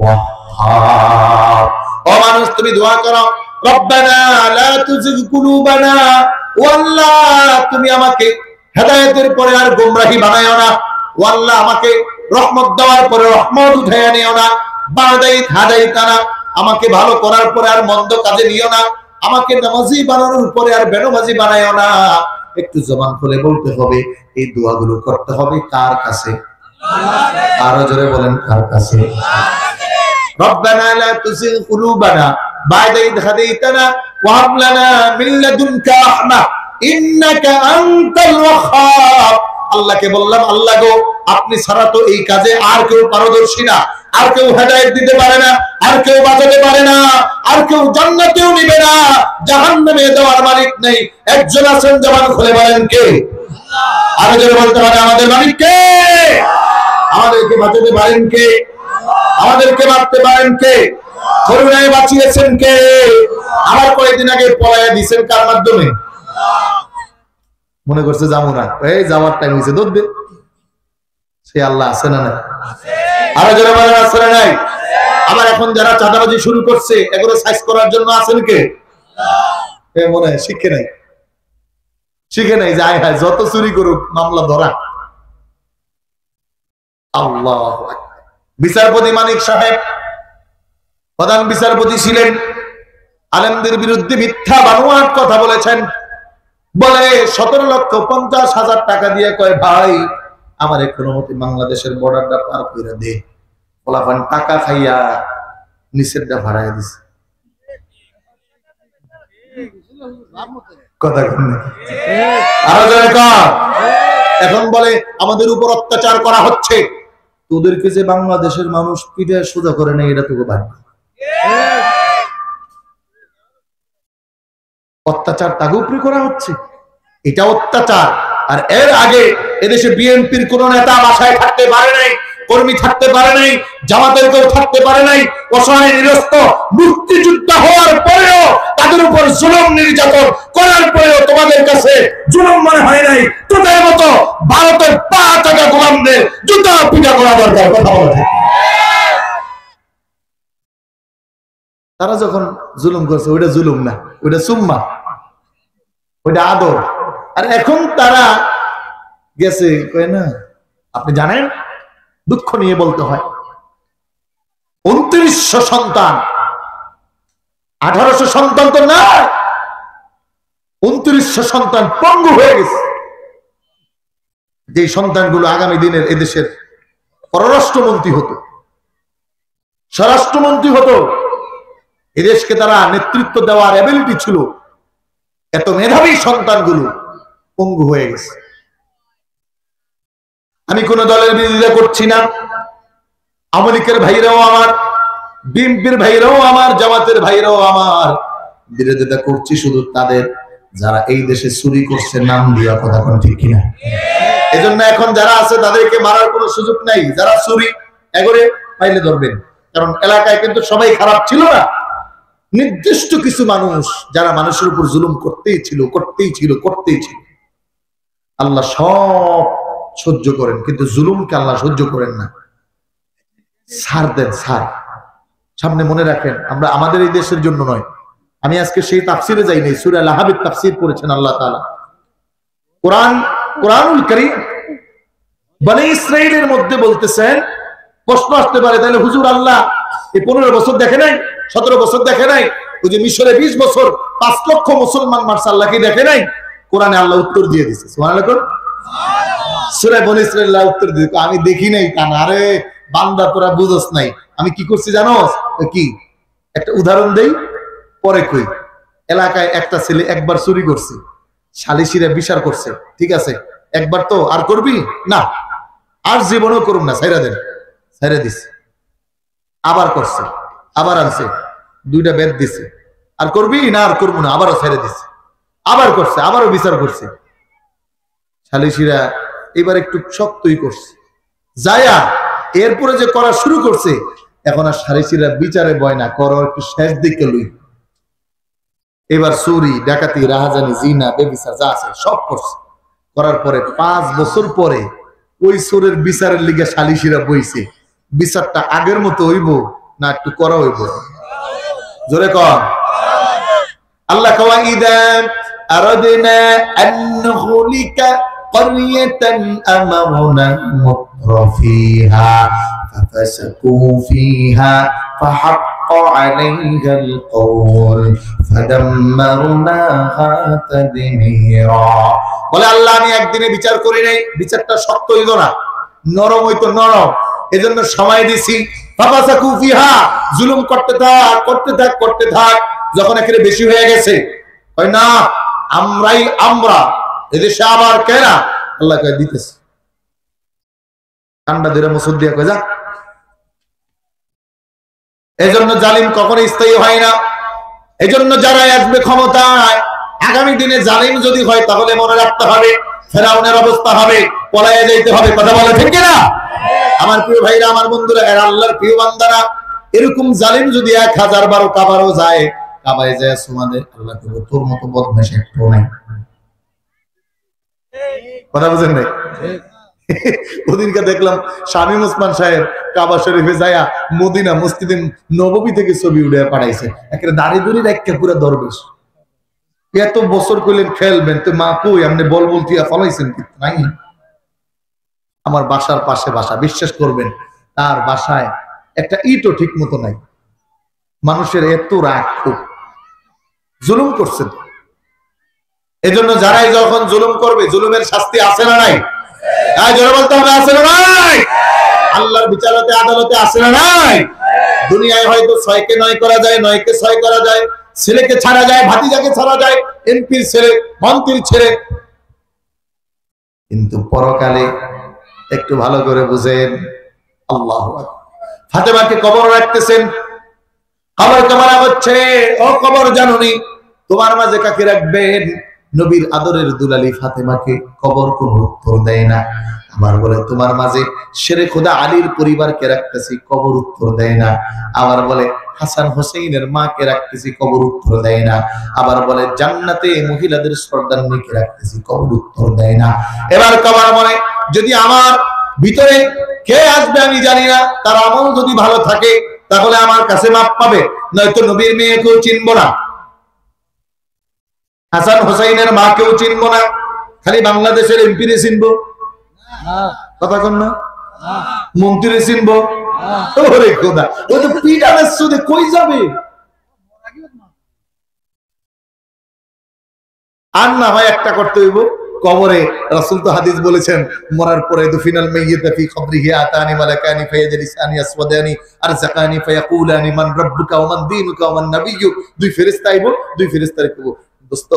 ওয়াহ্হাব। ও মানুষ, তুমি দোয়া করো, রব্বানা লা তুযিগ কুলুবানা, ও আল্লাহ তুমি আমাকে হেদায়েতের পরে আর গোমরাহি বানায়ো না, ও আল্লাহ আমাকে রহমত দেওয়ার পরে রহমত উঠাইয়া নিও না, বা'দা ইদ হাদাইতানা, আমাকে ভালো করার পরে আর মন্দ কাজে নিও না, আমাকে নামাজি বানানোর পরে আর বেনমাজি বানায়ো না। একটু জবান খুলে বলতে হবে, এই দোয়াগুলো করতে হবে কার কাছে? আরো জোরে বলেন, কার কাছে? রব্বানা লা তুযিগ কুলুবানা বা'দা ইদ হাদাইতানা ওয়া হাব লানা মিন লাদুনকা রাহমা ইন্নাকা আনতাল ওয়াহ্হাব। আল্লাহকে বললাম, আল্লাহ গো, আপনি ছাড়া তো এই কাজে আর কেউ পারদর্শী না, আর কেউ হেদায়েত দিতে পারে না, আর কেউ বাঁচাতে পারে না, আর কেউ জান্নাতেও নিবে না, জাহান্নামে দেওয়ার মালিক নেই, একজন আছেন, জবান খুলে বলেন কে? আল্লাহ। আর যারা বলতে পারে আমাদের মালিক কে? আমাদেরকে বাঁচাতে পারেন কে? আমাদেরকে মারতে পারেন কে? করুণায় বাঁচিয়েছেন কে? আমার কয়েকদিন আগে পলায়া দিয়েছেন কার মাধ্যমে? মনে করছে যাবো না, এই যাওয়ার টাইম হয়েছে, দৌড় দে। সে আল্লাহ আছে না নাই? আরো যারা বলেন আছে না নাই? আবার এখন যারা চাঁদাবাজি শুরু করছে, এগুলো সাইজ করার জন্য আছেন কে? মনে হয় শিখে নাই, শিখে নাই যে আয় হায় যত চুরি করুক মামলা ধরা। আল্লাহ। বিচারপতি মানিক সাহেব প্রধান বিচারপতি ছিলেন, আলেমদের বিরুদ্ধে মিথ্যা বানোয়াট কথা বলেছেন, বলে 17,50,000 টাকা দিয়ে কয়, ভাই আমার কোনো মতে বাংলাদেশের বর্ডারটা পার করে দে। পোলাপান টাকা খাইয়া নিচেরটা ভাড়ায় দিছে। কথা এখন বলে আমাদের উপর অত্যাচার করা হচ্ছে, তোদেরকে যে বাংলাদেশের মানুষ পিঠে সোজা করে নেই, এটা তোকে ভাগ্য। অত্যাচার তাকে উপরে করা হচ্ছে, এটা অত্যাচার। আর এর আগে এদেশে বিএনপির কোন নেতা বাসায় থাকতে পারে নাই, কর্মী থাকতে পারে নাই, জামাতের কেউ থাকতে পারে নাই, অসহায় নিরস্ত মুক্তিযোদ্ধা হওয়ার পরেও তাদের উপর জুলুম নির্যাতন করার পরেও তোমাদের কাছে জুলুম মনে হয় নাই। তোদের মতো ভারতের 5 টাকা গোলামদের জুতা পিটা করা দরকার। কথা বলে তারা যখন জুলুম করছে, ওইটা জুলুম না, ওইটা সুম্মা, ওইটা আদর। আর এখন তারা গেছে কয় না, আপনি জানেন, দুঃখ নিয়ে বলতে হয় 2900 সন্তান, 1800 সন্তান তো না, 2900 সন্তান পঙ্গু হয়ে গেছে। যে সন্তানগুলো আগামী দিনের এদেশের পররাষ্ট্রমন্ত্রী হতো, স্বরাষ্ট্রমন্ত্রী হতো, এদেশকে তারা নেতৃত্ব দেওয়ার এবিলিটি ছিল, এত মেধাবী সন্তানগুলো পঙ্গু হয়ে গেছে। আমি কোন দলের বিরোধিতা করছি না, আওয়ামী লীগের ভাইরাও আমার, বিএনপির ভাইরাও আমার, জামাতের ভাইরাও আমার, বিরোধিতা করছি শুধু তাদের যারা এই দেশে চুরি করছে নাম দিয়া। কথা কোন ঠিক কিনা? এজন্য এখন যারা আছে তাদেরকে মারার কোনো সুযোগ নাই, যারা চুরি এগরে পাইলে ধরবেন, কারণ এলাকায় কিন্তু সবাই খারাপ ছিল না, নির্দিষ্ট কিছু মানুষ যারা মানুষের উপর জুলুম করতেই ছিল। আল্লাহ সব সহ্য করেন, কিন্তু জুলুমকে আল্লাহ সহ্য করেন না। ছাড় দেন, ছাড়। সামনে মনে রাখেন, আমরা আমাদের এই দেশের জন্য নয়, আমি আজকে সেই তাফসিরে যাই নাই, সূরা লাহাবের তাফসির করেছেন আল্লাহ তাআলা। কোরআনুল কারীম বনি ইসরাইলের মধ্যে বলতেছেন, প্রশ্ন আসতে পারে তাহলে হুজুর আল্লাহ এই 15 বছর দেখে নাই, 17 বছর দেখে নাই, ওই যে মিশরে 20 বছর 5 লক্ষ মুসলমান মারছে, আল্লাহ কি দেখে নাই? কোরআনে আল্লাহ উত্তর দিয়ে দিয়েছে, সুবহানাল্লাহ। সূরা বনি ইসরাইল উত্তর দিয়ে, আমি দেখি নাই কানা, আরে বান্দা তোরা বুঝছ নাই, আমি কি করছি জানোস? কি একটা উদাহরণ দেই পরে কই। এলাকায় একটা ছেলে একবার চুরি করছে, সালিশিরা বিচার করছে, ঠিক আছে একবার তো আর করবি না, আর জীবনও করুন না, ছাইরা দেন, ছাইরা দিছে। আবার করছে, আবার আনছে, 2টা বেদ দিছে, আর করবি না, আর করবো না, আবারও ছাইরা দিছে। আবার করছে, আবারও বিচার করছে। সালিশিরা এবার একটু শক্তই করছে, যায়া এরপরে যে করা শুরু করছে, এখন আর সালিশিরা বিচারে বয় না, করো একটু শেষ দিকে লই। এবার চুরি, ডাকাতি, রাহাজানি, জিনা, বেবিচার যা আছে সব করছে। করার পরে 5 বছর পরে ওই চোরের বিচারের লিগে সালিশিরা বইছে, বিচারটা আগের মতো হইব না একটু করা হইব? জোরে কর। আল্লাহ কওয়া, ইদা আরাদনা আন নুহলিকা ক্বরিয়াতান আমারনা মুত্রাফিহা ফাফাসাকু ফিহা ফাহাক্কা আলাইহাল কওল ফাদাম্মারনাহা তাদমীরা। বলে আল্লাহ আমি একদিনে বিচার করি নাই, বিচারটা শক্ত হইল না, নরম হইতো, নরম, এজন্য সময় দিছি। ফাফাসাকু ফিহা, জুলুম করতে থাক, করতে থাক, করতে থাক। যখন একেবারে বেশি হয়ে গেছে, কয় না আমরা এদেশে আবার কেনা, আল্লাহ কয় দিতেছে, ঠান্ডা ধরে মুসুদ দিয়া কয় যা। এজন্য জালিম কখনো স্থায়ী হয় না। এজন্য যারা আসবে ক্ষমতায়, আগামী দিনে জালিম যদি হয় তাহলে মনে রাখতে হবে ফেরাউনের অবস্থা হবে, পলায়ে যাইতে হবে। কথা বলে ঠিক কিনা? আমার প্রিয় ভাইরা, আমার বন্ধুরা, এরা আল্লাহর প্রিয় বান্দারা, এরকম জালিম যদি 1000 বার কাবারও যায়, কাবায় যায় সুমাদের, আল্লাহ তোর মতো বদমাশ একটু নাই। কথা বুঝেন নাই? ওদিনকে দেখলাম শামীম ওসমান সাহেব কাবা শরীফে যায়া মদিনা মসজিদে নববী থেকে ছবি উঠে পাঠাইছে, একেবারে দাড়ি দুড়ি রাখতে পুরো দরবেশ। এত বছর কইলেন খেলবেন তো মা কই, আপনি বল বলতে ফলাইছেন কি নাই? আমার বাসার পাশে বাসা, বিশ্বাস করবেন তার বাসায় একটা ইটও ঠিক মতো নাই। মানুষের এত রাগ, খুব জুলুম করছেন। এজন্য যারাই যখন জুলুম করবে, জুলুমের শাস্তি আছে না নাই? জোরে বলতে হবে, আছে না নাই? আল্লাহর বিচারতে আদালতে আছে না নাই? দুনিয়ায় হয়তো 6কে 9 করা যায়, 9কে 6 করা যায়, ছেলেকে ছাড়া যায়, ভাতিজাকে ছাড়া যায়, এমপির ছেলে, মন্ত্রীর ছেলে, কিন্তু পরকালে একটু ভালো করে বুঝেন। আল্লাহু আকবার। ফাতেমাকে কবর রাখতেছেন, কবর কামনা হচ্ছে, ও কবর জাননি তোমার মাঝে কাকে রাখবেন? নবীর আদরের দুলালি ফাতেমাকে। কবর কোন উত্তর দেয় না। আবার বলে তোমার মাঝে শেরে খোদা আলীর পরিবারকে রাখতেছি, কবর উত্তর দেয় না। আবার বলে হাসান হোসেইনের মাকে রাখতেছি, কবর উত্তর দেয় না। আবার বলে জান্নাতে মহিলাদের সর্দারনিকে রাখতেছি, কবর উত্তর দেয় না। এবার কবর বলে যদি আমার ভিতরে কে আসবে আমি জানি না, তার আমল যদি ভালো থাকে তাহলে আমার কাছে মাপ পাবে, নয়তো নবীর মেয়েকেও চিনবো না, হাসান হোসেইনের মাকেও চিনবো না, খালি বাংলাদেশের এমপিরে চিনবো, কথা কন না, মন্ত্রী চিনবো। ওরে খোদা, ও তো পিটারের সুদে কই যাবে? আর না হয় একটা করতে হইব, কবরে রাসূল তো হাদিস বলেছেন, মরার পরে দুফিনাল মাইয়িতা ফি কবরিহি আতানি মালাকানি ফায়াজলিসানি আসওয়াদানি আরযাকানি ফায়াকুলানি মান রাব্বুকা ওয়া মান দীনুকা ওয়া মান নাবিয়্যুক। 2 ফেরেশতা আইবো, 2 ফেরেশতারে কইবো, দোস্ত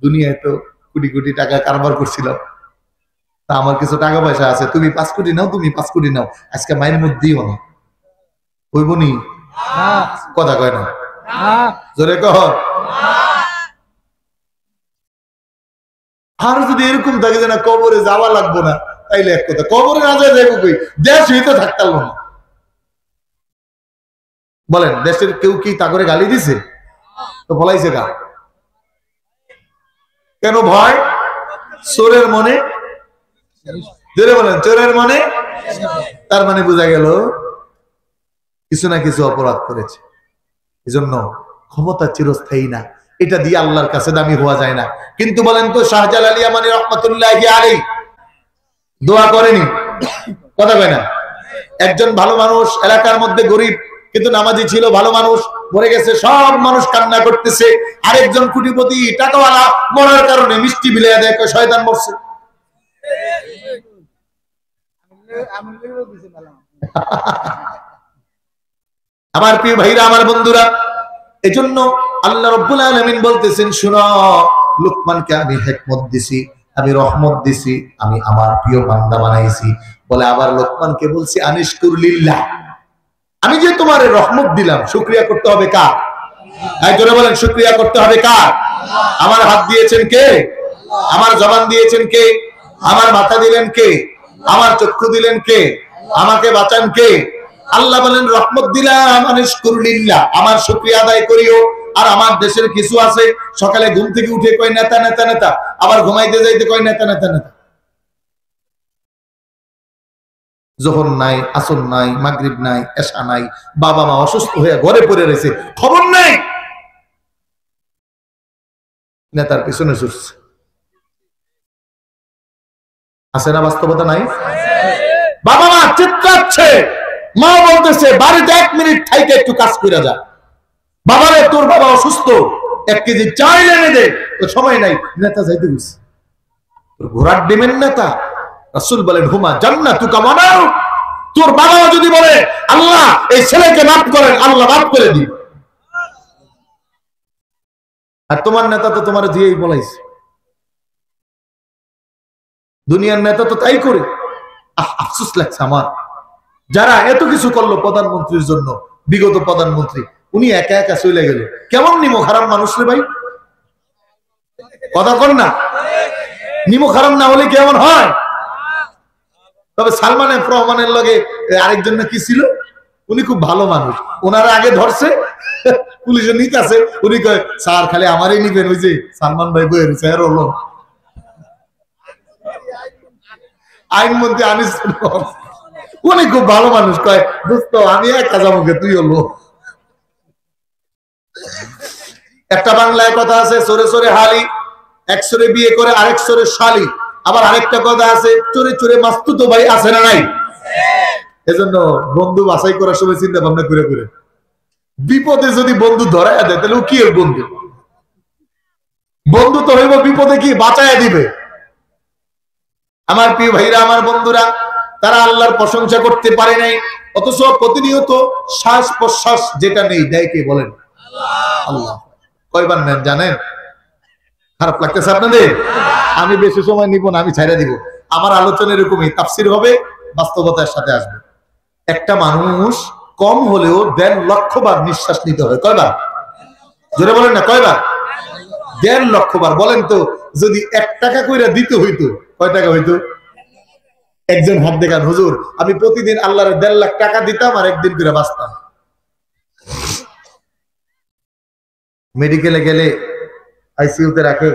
দুনিয়ায় তো কোটি কোটি টাকা কারবার করছিলাম, তা আমার কিছু টাকা পয়সা আছে, তুমি 5 কোটি নাও, তুমি 5 কোটি নাও, আজকে মায়ের মধ্যে দিও না, হইব নি? কথা কয় না, জোরে কহ। আর যদি এরকম থাকে যে না কবরে যাওয়া লাগবো না, তাইলে এক কথা, কবরে না যায় যাইব কই? দেশ হইতে থাকতাম না। বলেন দেশের কেউ কি তা করে গালি দিছে? তো বলাইছে গা কেন? ভয়। চোরের মনে, জোরে বলেন, চোরের মনে। তার মানে বোঝা গেল কিছু না কিছু অপরাধ করেছে। এজন্য ক্ষমতা চিরস্থায়ী না, এটা দিয়ে আল্লাহর কাছে দামি হওয়া যায় না। কিন্তু বলেন তো শাহজালাল ইয়ামানী রহমাতুল্লাহি আলাইহি দোয়া করেনি? কথা কয় না? একজন ভালো মানুষ, এলাকার মধ্যে গরিব কিন্তু নামাজি ছিল, ভালো মানুষ, মরে গেছে, সব মানুষ কান্না করতেছে। আরেকজন কোটিপতি টাকাওয়ালা মরার কারণে মিষ্টি বিলিয়ে দেয়, শয়তান মরছে। আমার প্রিয় ভাইরা, আমার বন্ধুরা, এজন্য আল্লাহ রাব্বুল আলামিন বলতেছেন, শুনো, লুকমানকে আমি হিকমত দিছি, আমি রহমত দিছি, আমি আমার প্রিয় বান্দা বানাইছি। বলে আবার লোকমানকে বলছি আনিশকুর লিল্লাহ, আমি যে তোমার রহমত দিলাম, শুকরিয়া করতে হবে কার? জোরে বলেন, শুকরিয়া করতে হবে কার? আমার হাত দিয়েছেন কে? আমার জবান দিয়েছেন কে? আমার মাথা দিলেন কে? আমার চক্ষু দিলেন কে? আমাকে বাঁচান কে? আল্লাহ বলেন রহমত দিলাম, আনিশকুর লিল্লাহ, আমার শুকরিয়া আদায় করিও। আর আমার দেশের কিছু আছে, সকালে ঘুম থেকে উঠে কয় নেতা নেতা নেতা, আবার ঘুমাইতে যাইতে কয় নেতা নেতা নেতা। যোহর নাই, আসর নাই, মাগরিব নাই, এশা নাই, বাবা মা অসুস্থ হয়ে ঘরে পড়ে রয়েছে, খবর নাই, নেতার পিছনে ছুটছে। আছে না বাস্তবতা নাই? বাবা মা চিৎকাচ্ছে, মা বলতেছে বাড়িতে 1 মিনিট থাইকে একটু কাজ করে যা, বাবারে তোর বাবা অসুস্থ, 1 কেজি চাল এনে দে, তো সময় নাই, নেতা যাইতে গেছে। ঘোড়ার ডিমের নেতা। রাসূল বলেন হুমা জান্নাতুকা ওয়া নারুক, তোর বাবা যদি বলে আল্লাহ এই ছেলেকে মাফ করেন, আল্লাহ মাফ করে দিন। আর তোমার নেতা তো তোমার দিয়েই বলাইছে, দুনিয়ার নেতা তো তাই করে। আফসোস লাগছে আমার, যারা এত কিছু করলো প্রধানমন্ত্রীর জন্য, বিগত প্রধানমন্ত্রী, উনি একা একা চলে গেল। কেমন নিমক হারাম মানুষ রে ভাই, কথা কর না? নিমক হারাম না হলে কেমন হয়? তবে সালমান এফ রহমানের লগে আরেকজন কি ছিল, উনি খুব ভালো মানুষ, ওনারা আগে ধরছে, পুলিশে নিতে আছে, উনি কয় স্যার খালি আমারই নিবেন, ওই যে সালমান ভাই বইয়ের স্যার হলো আইনমন্ত্রী আনিস, উনি খুব ভালো মানুষ, কয় দোস্ত আমি একা যাবো, তুই হলো। একটা বাংলায় কথা আছে, চোরে চোরে হালি, এক চোরে বিয়ে করে আরেক চোরে শালি। আবার আরেকটা কথা আছে, চোরে চোরে মাস্তুতো ভাই আছে না নাই? এজন্য বন্ধু বাছাই করার সময় চিন্তা ভাবনা করে করে, বিপদে যদি বন্ধু ধরাইয়া দেয় তাহলে ও কি বন্ধু? বন্ধু তো হইব বিপদে কি বাঁচাইয়া দিবে। আমার প্রিয় ভাইরা, আমার বন্ধুরা, তারা আল্লাহর প্রশংসা করতে পারে নাই, অথচ প্রতিনিয়ত শ্বাস প্রশ্বাস যেটা নেই দেয় কে বলেন? আল্লাহ। কয়বার নেন জানেন? খারাপ লাগতেছে আপনাদের? আমি বেশি সময় নিব না, আমি ছাইড়া দিব। আমার আলোচনা এরকমই, তাফসীর হবে, বাস্তবতার সাথে আসবে। একটা মানুষ কম হলেও 1.5 লক্ষ বার নিঃশ্বাস নিতে হয়। কয়বার? জোরে বলেন না, কয়বার? 1.5 লক্ষ বার। বলেন তো, যদি 1 টাকা কইরা দিতে হইতো, কয় টাকা হইতো? একজন হাত দেখান, হুজুর আমি প্রতিদিন আল্লাহর 1.5 লাখ টাকা দিতাম আর একদিন করে বাঁচতাম। মেডিকেলে গেলে আইসিইউতে রাখে,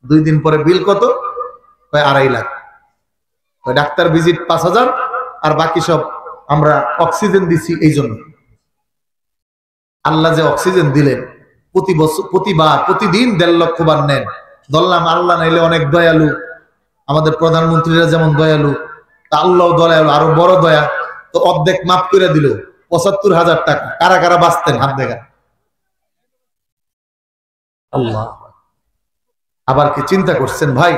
2 দিন পরে বিল কত? কয় 2.5 লাখ। ডাক্তার ভিজিট 5000, আর বাকি সব আমরা অক্সিজেন দিছি। এই জন্য আল্লাহ যে অক্সিজেন দিলেন, প্রতি বছর প্রতিবার প্রতিদিন 1.5 লক্ষ বার নেন। ধরলাম আল্লাহ নাইলে অনেক দয়ালু, আমাদের প্রধানমন্ত্রীরা যেমন দয়ালু, তা আল্লাহ দয়ালু, আরো বড় দয়া, তো অর্ধেক মাফ করে দিল, 75,000 টাকা। কারা কারা বাঁচতেন হাত দেখা? আল্লাহ। আবার কি চিন্তা করছেন ভাই,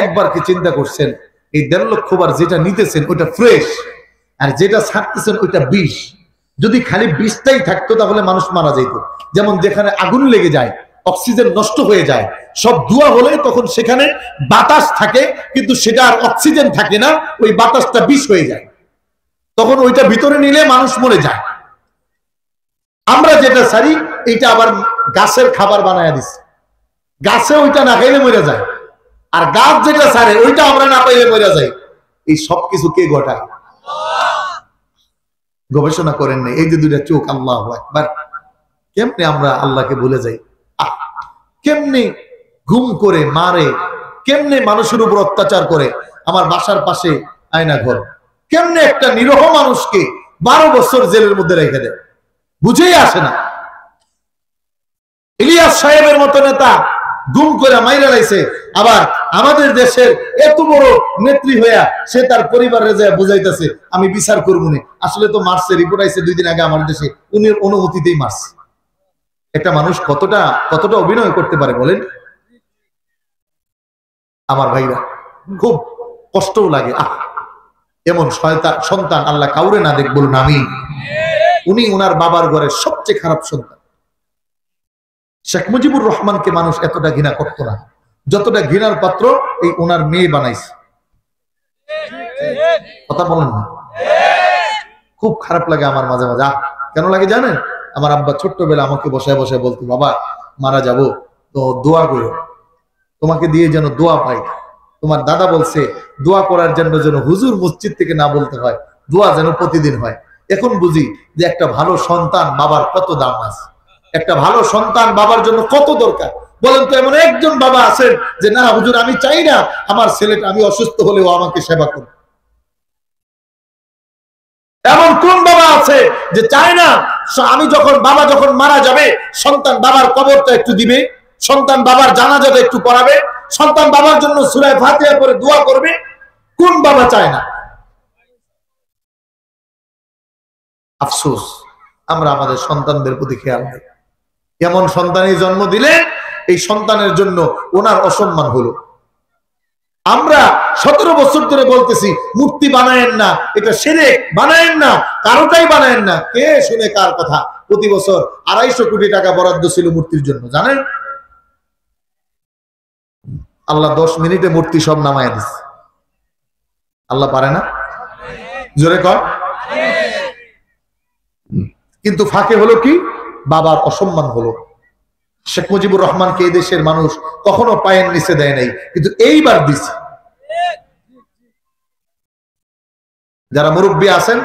একবার কি চিন্তা করছেন এই 1.5 লক্ষ বার যেটা নিতেছেন ওইটা ফ্রেশ, আর যেটা ছাড়তেছেন ওইটা বিষ। যদি খালি বিষটাই থাকতো তাহলে মানুষ মারা যেত। যেমন যেখানে আগুন লেগে যায়, অক্সিজেন নষ্ট হয়ে যায়, সব ধোঁয়া হলে তখন সেখানে বাতাস থাকে, কিন্তু সেটা আর অক্সিজেন থাকে না, ওই বাতাসটা বিষ হয়ে যায়, তখন ওইটা ভিতরে নিলে মানুষ মরে যায়। আমরা যেটা ছাড়ি এইটা আবার গাছের খাবার বানায় দিচ্ছে, গাছে ওইটা না খাইলে মরে যায়, আর গাছ যেটা ছাড়ে ওইটা আমরা না পাইলে মরে যায়। এই সব কিছু কে ঘটায়? গবেষণা করেন না? এই যে 2টা চোখ, আল্লাহু আকবার, কেমনে আমরা আল্লাহকে ভুলে যাই, কেমনে গুম করে মারে, কেমনে মানুষের উপর অত্যাচার করে। আমার বাসার পাশে আয়না ঘর, কেমনে একটা নিরহ মানুষকে 12 বছর জেলের মধ্যে রেখে দেয়, বুঝেই আসে না। ইলিয়াস সাহেবের মতো নেতা গুম করে মাইরা লাইছে, আবার আমাদের দেশের এত বড় নেত্রী হইয়া সে তার পরিবারের যায় বুঝাইতেছে আমি বিচার করবো না। আসলে তো মারছে, রিপোর্ট আইছে 2 দিন আগে আমার দেশে, উনি অনুমতিতেই মারছে। একটা মানুষ কতটা কতটা অভিনয় করতে পারে বলেন আমার ভাইরা। খুব কষ্টও লাগে, এমন সন্তান আল্লাহ কাউরে না দেখ, বলুন আমি। উনি ওনার বাবার ঘরের সবচেয়ে খারাপ সন্তান। শেখ মুজিবুর রহমানকে মানুষ এতটা ঘৃণা করতো না যতটা ঘৃণার পাত্র এই ওনার মেয়ে বানাইছে। কথা বলেন না? খুব খারাপ লাগে আমার মাঝে মাঝে। কেন লাগে জানেন? আমার আব্বা ছোট্টবেলা আমাকে বসায় বসায় বলতো, বাবা মারা যাব তো দোয়া করো, তোমাকে দিয়ে যেন দোয়া পাই। তোমার দাদা বলছে দোয়া করার জন্য যেন হুজুর মসজিদ থেকে না বলতে হয়, দোয়া যেন প্রতিদিন হয়। এখন বুঝি যে একটা ভালো সন্তান বাবার কত দাম আছে, একটা ভালো সন্তান বাবার জন্য কত দরকার। বলেন তো এমন একজন বাবা আছেন যে না হুজুর আমি চাই না আমার ছেলেটা আমি অসুস্থ হলেও আমাকে সেবা করুন? এমন কোন বাবা আছে যে চায় না আমি বাবা যখন মারা যাবে সন্তান বাবার কবরটা একটু দিবে, সন্তান বাবার জানাজাটা একটু পড়াবে, সন্তান বাবার জন্য সূরা ফাতিহা পড়ে দোয়া করবে? কোন বাবা চায় না? আফসোস আমরা আমাদের সন্তানদের প্রতি খেয়াল নেই। এমন সন্তানের জন্ম দিলে এই সন্তানের জন্য ওনার অসম্মান হলো। আমরা 17 বছর ধরে বলতেছি মূর্তি বানায়েন না, এটা শিরক, বানায়েন না, কারোটাই বানায়েন না। কে শুনে কার কথা? প্রতি বছর 250 কোটি টাকা বরাদ্দ ছিল মূর্তির জন্য, জানেন? আল্লাহ 10 মিনিটে মূর্তি সব নামায় দিচ্ছে। আল্লাহ পারে না? জোরে কর। কিন্তু ফাঁকে হলো কি? বাবার অসম্মান হলো। শেখ মুজিবুর রহমানকে এই দেশের মানুষ কখনো পায়ের নিচে দেয় নাই, কিন্তু এইবার দিছে। যারা মুরব্বী আছেন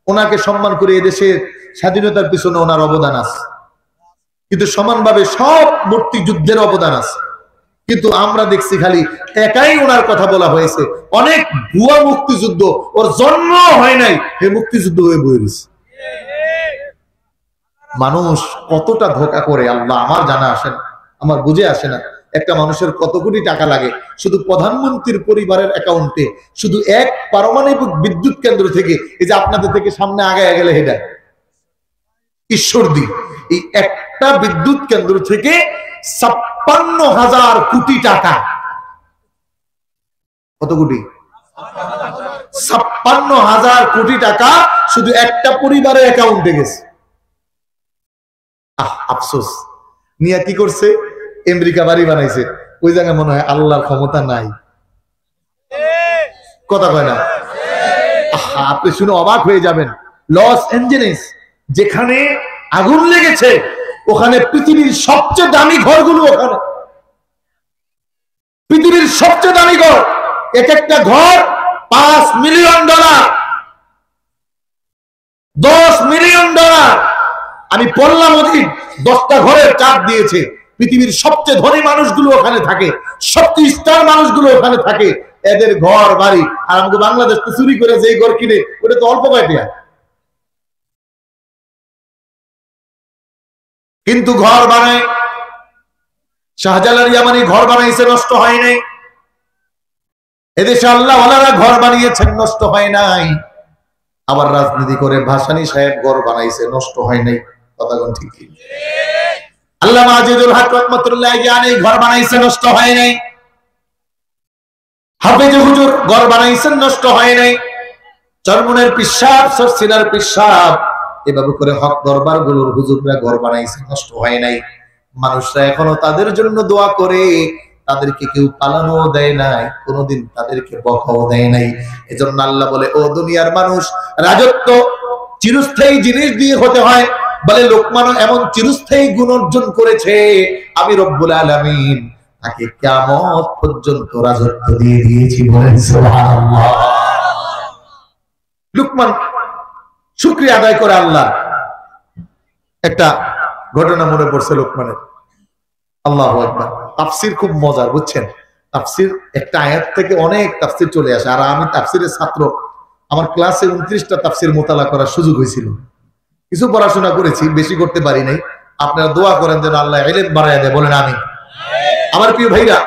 ওনাকে সম্মান করে এদেশের স্বাধীনতার পিছনে ওনার অবদান আছে, কিন্তু সমানভাবে সব মুক্তিযুদ্ধের অবদান আছে। কিন্তু আমরা দেখছি খালি একাই ওনার কথা বলা হয়েছে। অনেক ভুয়া মুক্তিযুদ্ধ, ওর জন্ম হয় নাই, হে মুক্তিযুদ্ধ হয়ে বয়ে গেছে। মানুষ কতটা ধোঁকা করে আল্লাহ আমার জানা আসে না, আমার বুঝে আসে না। একটা মানুষের কত কোটি টাকা লাগে শুধু প্রধানমন্ত্রীর পরিবারের অ্যাকাউন্টে, শুধু এক পারমাণবিক বিদ্যুৎ কেন্দ্র থেকে, এই যে আপনাদের থেকে সামনে আগায় গেলে হেডা ঈশ্বরদী, এই একটা বিদ্যুৎ কেন্দ্র থেকে 56,000 কোটি টাকা। কত কোটি? 56,000 কোটি টাকা শুধু একটা পরিবারের অ্যাকাউন্টে গেছে। আফসোস। নিয়া কি করছে? আমেরিকা বাড়ি বানাইছে। ওই জায়গায় মনে হয় আল্লাহর ক্ষমতা নাই। কথা কয় না? আপনি শুনে অবাক হয়ে যাবেন। লস এঞ্জেলেস যেখানে আগুন লেগেছে ওখানে পৃথিবীর সবচেয়ে দামি ঘরগুলো, ওখানে পৃথিবীর সবচেয়ে দামি ঘর, এক একটা ঘর $5 মিলিয়ন, $10 মিলিয়ন। আমি পড়লাম ওদিন 10টা ঘরের চাপ দিয়েছে। পৃথিবীর সবচেয়ে ধনী মানুষগুলো ওখানে থাকে, সবচেয়ে স্টার মানুষগুলো ওখানে থাকে। এদের ঘর বাড়ি, আর আমাকে বাংলাদেশ তো চুরি করে যেই ঘর কিনে ওটা তো অল্প কয়টা, কিন্তু ঘর বানায়। শাহজালাল ইয়ামানি ঘর বানাইছে, নষ্ট হয় নাই। এদেশে আল্লাহ ওয়ালারা ঘর বানিয়েছেন, নষ্ট হয় নাই। আবার রাজনীতি করে ভাসানী সাহেব ঘর বানাইছে, নষ্ট হয় নাই। কথা কোন ঠিক? আল্লামা আজিজুল হক রাহমাতুল্লাহি আলাইহি ঘর বানাইছে, নষ্ট হয় নাই। হাফেজ হুজুর ঘর বানাইছেন, নষ্ট হয় নাই। চরমনের পিসাব, সরসিনার পিসাব, এভাবে করে হক দরবার গুলোর হুজুররা ঘর বানাইছে, নষ্ট হয় নাই। মানুষরা এখনো তাদের জন্য দোয়া করে, তাদেরকে কেউ পালানো দেয় নাই, কোনোদিন তাদেরকে বকাও দেয় নাই। এজন্য আল্লাহ বলে, ও দুনিয়ার মানুষ, রাজত্ব চিরস্থায়ী জিনিস দিয়ে হতে হয়। বলে লোকমান এমন চিরস্থায়ী গুণ অর্জন করেছে, আমি রব্বুল আলামিন তাকে কিয়ামত পর্যন্ত রাজত্ব দিয়ে দিয়েছি। বলেন সুবহানাল্লাহ। লোকমান শুকরিয়া আদায় করে আল্লাহ। একটা ঘটনা মনে পড়ছে লোকমানের। আল্লাহু আকবার। তাফসীর খুব মজার, বুঝছেন? তাফসীর একটা আয়াত থেকে অনেক তাফসীর চলে আসে। আর আমি তাফসীরের ছাত্র, আমার ক্লাসে 29টা তাফসির মোতালা করার সুযোগ হয়েছিল। কিছু পড়াশোনা করেছি, বেশি করতে পারি নাই। আপনারা দোয়া করেন যেন আল্লাহ ইলম বাড়ায় দেয়, বলেন আমিন। আমার প্রিয় ভাইরা,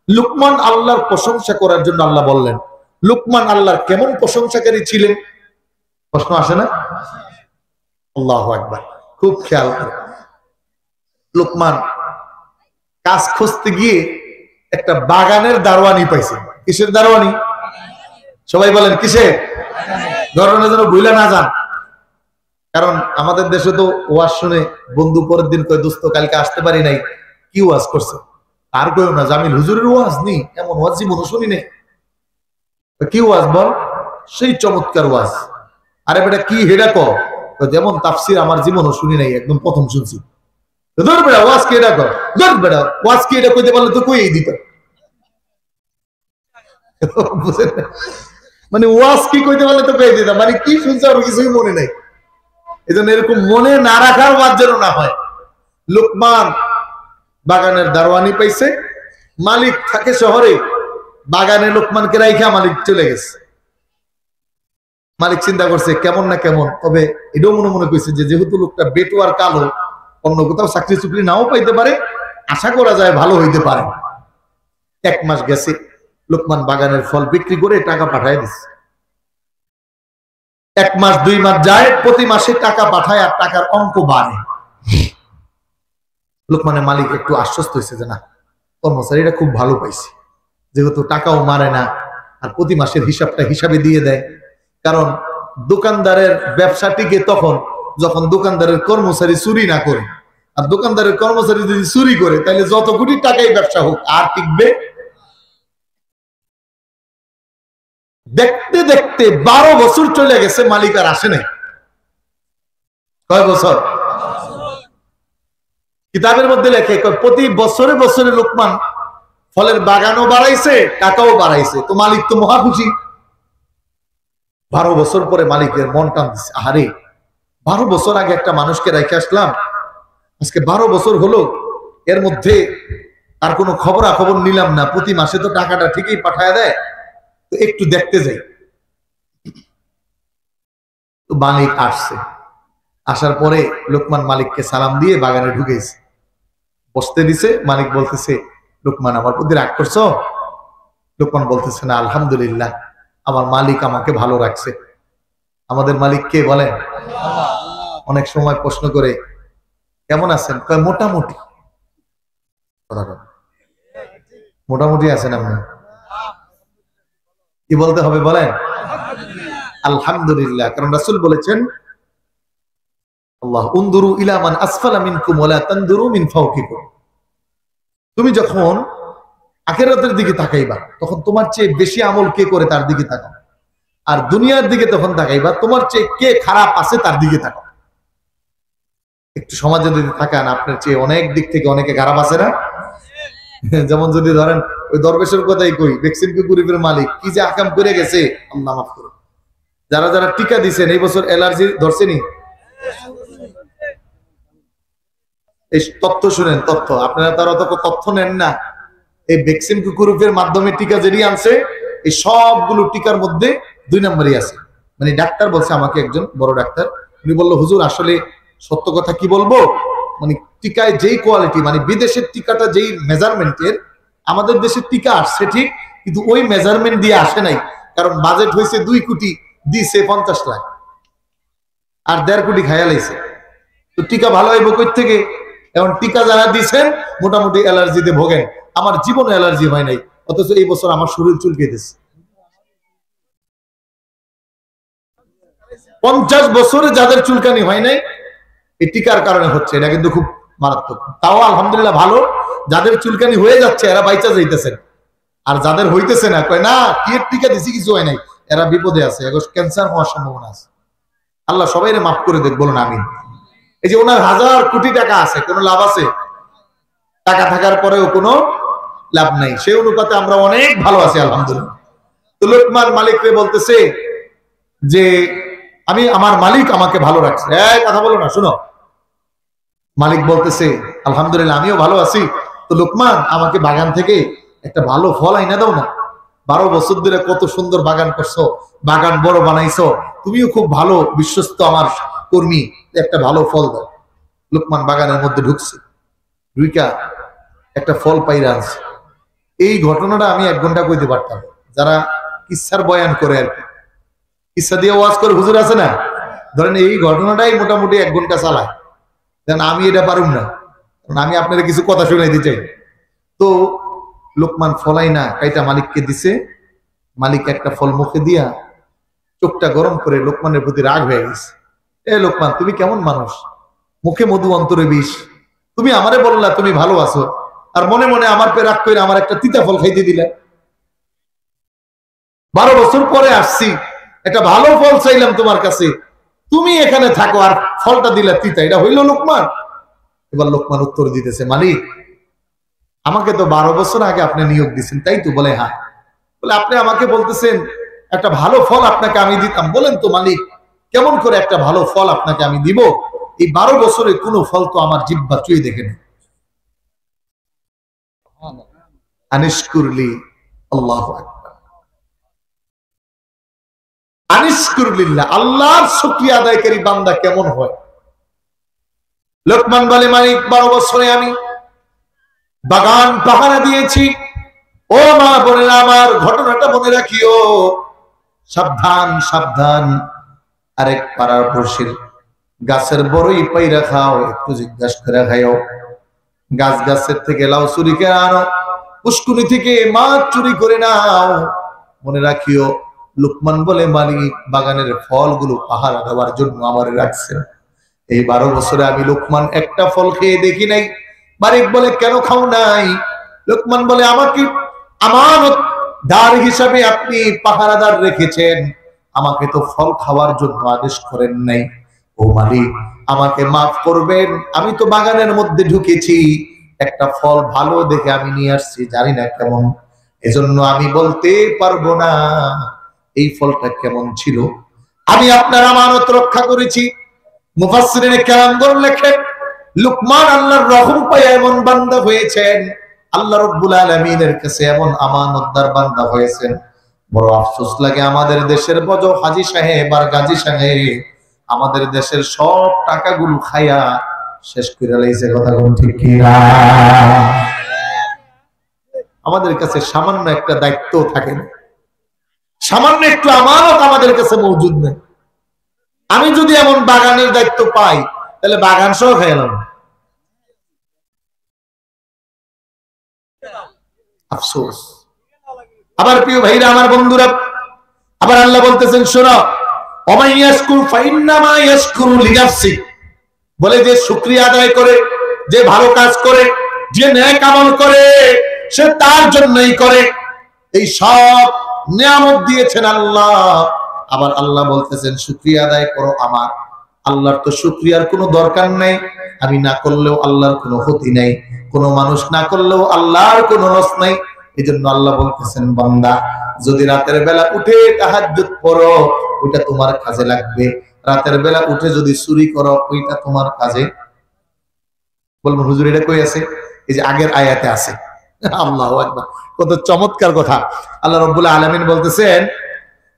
লুকমান আল্লাহর প্রশংসা করার জন্য আল্লাহ বললেন। লুকমান আল্লাহর কেমন প্রশংসাকারী ছিলেন? প্রশ্ন আসে না? আল্লাহু আকবার। খুব খেয়াল করে, লুকমান কাজ খুঁজতে গিয়ে একটা বাগানের দারোয়ানি পাইছে। কিসের দারোয়ানি? সবাই বলেন কিসের? ঘটনা যেন ভুলে না যান। কারণ আমাদের দেশে তো ওয়াজ শুনে বন্ধু পরের দিন কয়, দোস্ত কালকে আসতে পারি নাই, কি ওয়াজ করছে? আর কইও না জামিল হুজুরের ওয়াজ নি, এমন ওয়াজ জীবনও শুনি নাই। কি ওয়াজ বল? সেই চমৎকার ওয়াজ। আরে বেটা কি হেডা কর, যেমন তাফসির আমার জীবনও শুনি নাই, একদম প্রথম শুনছি। ধর বেটা ওয়াজ কি এটা কর, ধর বেটা ওয়াজ কি এটা কইতে পারলে তো কইই দিত। বুঝেন না? মানে ওয়াজ কি কইতে পারলে তো কই দিতাম, মানে কি শুনছে আর কিছুই মনে নাই। এই জন্য এরকম মনে না রাখার ওয়াজ যেন না হয়। লুকমান বাগানের দারোয়ানি পাইছে, মালিক থাকে শহরে, বাগানে লোকমানকে রাইখা মালিক চলে গেছে। মালিক চিন্তা করছে কেমন না কেমন, তবে এটাও মনে মনে কইছে যে যেহেতু লোকটা বেটু আর কালো, অন্য কোথাও চাকরি চুকরি নাও পাইতে পারে, আশা করা যায় ভালো হইতে পারে। 1 মাস গেছে, লোকমান বাগানের ফল বিক্রি করে টাকা পাঠায় দিচ্ছে। 1 মাস 2 মাস যায়, প্রতি মাসে টাকা পাঠায় আর টাকার অঙ্ক বাড়ে। লোকমানের মালিক একটু আশ্বস্ত হয়েছে যে না, কর্মচারীরা খুব ভালো পাইছে, যেহেতু টাকাও মারে না আর প্রতি মাসের হিসাবটা হিসাবে দিয়ে দেয়। কারণ দোকানদারের ব্যবসা টিকে তখন যখন দোকানদারের কর্মচারী চুরি না করে। আর দোকানদারের কর্মচারী যদি চুরি করে, তাহলে যত কোটি টাকাই ব্যবসা হোক আর টিকবে। দেখতে দেখতে 12 বছর চলে গেছে, মালিক আর আসে নাই। কয় বছর? কিতাবের মধ্যে লেখে প্রতি বছরে বছরে লোকমান ফলের বাগানও বাড়াইছে, টাকাও বাড়াইছে। তো মালিক তো মহা খুশি। 12 বছর পরে মালিকের মন টান দিচ্ছে, আরে 12 বছর আগে একটা মানুষকে রেখে আসলাম, আজকে 12 বছর হলো, এর মধ্যে আর কোনো খবরাখবর নিলাম না, প্রতি মাসে তো টাকাটা ঠিকই পাঠায় দেয়, তো একটু দেখতে যাই। তো মালিক আসছে, আসার পরে লোকমান মালিককে সালাম দিয়ে বাগানে ঢুকেছে, বসতে দিছে। মালিক বলতেছে, লোকমান আমার প্রতি রাগ করছো? লোকমান বলতেছে না, আলহামদুলিল্লাহ আমার মালিক আমাকে ভালো রাখছে। আমাদের মালিক কে বলেন? অনেক সময় প্রশ্ন করে কেমন আছেন, কয় মোটামুটি। মোটামুটি আছেন আপনি? কি বলতে হবে বলেন? আলহামদুলিল্লাহ। কারণ রাসূল বলেছেন, আল্লাহ উনদুরু ইলা মান আসফালা মিনকুম ওয়ালা তানদুরু মিন ফাওকিকুম। তুমি যখন আখিরাতের দিকে তাকাইবা, তখন তোমার চেয়ে বেশি আমল কে করে তার দিকে তাকাও। আর দুনিয়ার দিকে তখন তাকাইবা, তোমার চেয়ে কে খারাপ আছে তার দিকে তাকাও। একটু সমাজে যদি থাকান, আপনার চেয়ে অনেক দিক থেকে অনেকে খারাপ আছে না? যেমন যদি ধরেন ওই দরবেশের কথাই কই, ভ্যাকসিন কুকুরিপের মালিক কি যে আকাম করে গেছে, আল্লাহ মাফ করুন। যারা যারা টিকা দিচ্ছেন এই বছর অ্যালার্জি ধরছেনি? এই তথ্য শুনেন, তথ্য আপনারা তারা তো তথ্য নেন না। এই ভ্যাকসিন কুকুরুপের মাধ্যমে টিকা যেটি আনছে, এই সবগুলো টিকার মধ্যে 2 নম্বরই আছে। মানে ডাক্তার বলছে আমাকে, একজন বড় ডাক্তার, উনি বললো হুজুর আসলে সত্য কথা কি বলবো, মানে টিকায় যেই কোয়ালিটি, মানে বিদেশের টিকাটা যেই মেজারমেন্টের, আমাদের দেশের টিকা আসছে ঠিক, কিন্তু ওই মেজারমেন্ট দিয়ে আসে নাই। কারণ বাজেট হয়েছে 2 কোটি, দিছে 50 লাখ, আর 1.5 কোটি খাইয়া লাইছে। তো টিকা ভালো হইব কই থেকে? এখন টিকা যারা দিচ্ছেন মোটামুটি অ্যালার্জিতে ভোগেন। আমার জীবনে অ্যালার্জি হয় নাই, অথচ এই বছর আমার শরীর চুলকে দিচ্ছে। 50 বছরে যাদের চুলকানি হয় নাই, এই টিকার কারণে হচ্ছে। এটা কিন্তু খুব মারাত্মক। তাও আলহামদুলিল্লাহ ভালো, যাদের চুলকানি হয়ে যাচ্ছে এরা বাইচা যাইতেছেন, আর যাদের হইতেছে না, কয় না কি টিকা দিছি কিছু হয় নাই, এরা বিপদে আছে, ক্যান্সার হওয়ার সম্ভাবনা আছে। আল্লাহ সবাইরে মাফ করে দেখ, বলুন আমিন। এই যে ওনার 1000 কোটি টাকা আছে, কোনো লাভ আছে? টাকা থাকার পরেও কোনো লাভ নাই। সেই অনুপাতে আমরা অনেক ভালো আছি আলহামদুলিল্লাহ। তো লোকমান মালিকরে বলতেছে যে আমি, আমার মালিক আমাকে ভালো রাখছে। কথা বলো না, শুনো। মালিক বলতেছে আলহামদুলিল্লাহ আমিও ভালো আছি, তো লোকমান আমাকে বাগান থেকে একটা ভালো ফল আইনা দাও না। 12 বছর ধরে কত সুন্দর বাগান করছো, বাগান বড় বানাইছো, তুমিও খুব ভালো বিশ্বস্ত আমার কর্মী, একটা ভালো ফল দাও। লোকমান বাগানের মধ্যে ঢুকছে, ঢুইকা একটা ফল পাইরা আনছে। এই ঘটনাটা আমি 1 ঘন্টা কইতে পারতাম, যারা কিচ্ছার বয়ান করে আর কি, কিচ্ছা দিয়ে ওয়াজ করে হুজুর আছে না, ধরেন এই ঘটনাটাই মোটামুটি 1 ঘন্টা চালায়। দেন আমি এটা পারুম না, কারণ আমি আপনারা কিছু কথা শুনাইতে চাই। তো লোকমান ফলাই না কাইটা মালিককে দিছে। মালিক একটা ফল মুখে দিয়া চোখটা গরম করে লোকমানের প্রতি রাগ হয়ে গেছে। এ লোকমান, তুমি কেমন মানুষ, মুখে মধু অন্তরে বিষ, তুমি আমারে বললা তুমি ভালো আছো, আর মনে মনে আমার পে রাগ করে আমার একটা তিতা ফল খাইতে দিলে। 12 বছর পরে আসছি, একটা ভালো ফল চাইলাম তোমার কাছে, তুমি এখানে থাকো আর ফলটা দিলে তিতা, এটা হইল লোকমান? এবার লোকমান উত্তর দিতেছে, মালিক আমাকে তো 12 বছর আগে আপনি নিয়োগ দিচ্ছেন, তাই তো? বলে হ্যাঁ। বলে আপনি আমাকে বলতেছেন একটা ভালো ফল আপনাকে আমি দিতাম, বলেন তো মালিক কেমন করে একটা ভালো ফল আপনাকে আমি দিব? এই 12 বছরে কোনো ফল তো আমার জিহ্বা চুয়ে দেখেনি। আনিশকুরলি, আল্লাহু আকবার, আনিশকুরলিল্লাহ, আল্লাহর শুকরিয়া আদায়কারী বান্দা কেমন হয়? লোকমান বলে, মালিক 12 বছরে আমি বাগান পাহারা দিয়েছি। ও মা বোনেরা আমার, ঘটনাটা মনে রাখিও, সাবধান সাবধান। আরেক পাড়ার পড়শির গাছের বড়ই পাইরা খাও, একটু জিজ্ঞাসা করে খাইও। গাছের থেকে লাউ চুরি করে আনো, পুষ্কুনি থেকে মাছ চুরি করে নাও। মনে রাখিও, লোকমান বলে, মালিক বাগানের ফলগুলো পাহারা দেওয়ার জন্য আমার রাখছেন। এই 12 বছরে আমি লোকমান একটা ফল খেয়ে দেখি নাই। মালিক বলে, কেন খাও নাই? লোকমান বলে, আমাকে আমানতদার হিসাবে আপনি পাহারাদার রেখেছেন, আমাকে তো ফল খাওয়ার জন্য আদেশ করেন নাই। ও মালিক, আমাকে মাফ করবেন, আমি তো বাগানের মধ্যে ঢুকেছি, একটা ফল ভালো দেখে আমি নিয়ে আসছি, জানি না কেমন, এজন্য আমি বলতে পারবো না এই ফলটা কেমন ছিল। আমি আপনার আমানত রক্ষা করেছি। মুফাসসিরিনে কেরামগণ লেখেন, লুকমান আল্লাহর রহম পায় এমন বান্দা হয়েছেন, আল্লাহ রাব্বুল আলামিনের কাছে এমন আমানতদার বান্দা হয়েছেন। বড় আফসোস লাগে আমাদের দেশের বড় হাজী সাহেব আর গাজী সাহেব আমাদের দেশের সব টাকাগুলো খায়া শেষ করে লাইছে। কথা কোন ঠিক কি না? আমাদের কাছে সামান্য একটা দায়িত্ব থাকে না, সামান্য একটু আমানত আমাদের কাছে মজুদ নেই। আমি যদি এমন বাগানের দায়িত্ব পাই, তাহলে বাগান সহ খাইলাম। আফসোস। আবার প্রিয় ভাইরা, আমার বন্ধুরা, আবার আল্লাহ বলতেছেন, শোনো, ওমাইয়াশকুর ফাইন্নামা ইয়াশকুরু লিনাফসি, বলে যে শুকরিয়া আদায় করে, যে ভালো কাজ করে, যে নেক আমল করে, সে তার জন্যই করে। এই সব নিয়ামত দিয়েছেন আল্লাহ। আবার আল্লাহ বলতেছেন, শুকরিয়া আদায় করো আমার। আল্লাহর তো শুকরিয়ার কোনো দরকার নাই, আমি না করলেও আল্লাহর কোনো ক্ষতি নাই, কোনো মানুষ না করলেও আল্লাহর কোনো লস নাই। এই জন্য আল্লাহ বলতেছেন, বান্দা যদি রাতের বেলা উঠে তাহাজ্জুদ পড়ো, ওইটা তোমার কাজে লাগবে। রাতের বেলা উঠে যদি চুরি করো, ওইটা তোমার কাজে। বলবো হুজুর এটা কই আছে? এই যে আগের আয়াতে আছে। আল্লাহু আকবার, কত চমৎকার কথা। আল্লাহ রাব্বুল আলামিন বলতেছেন,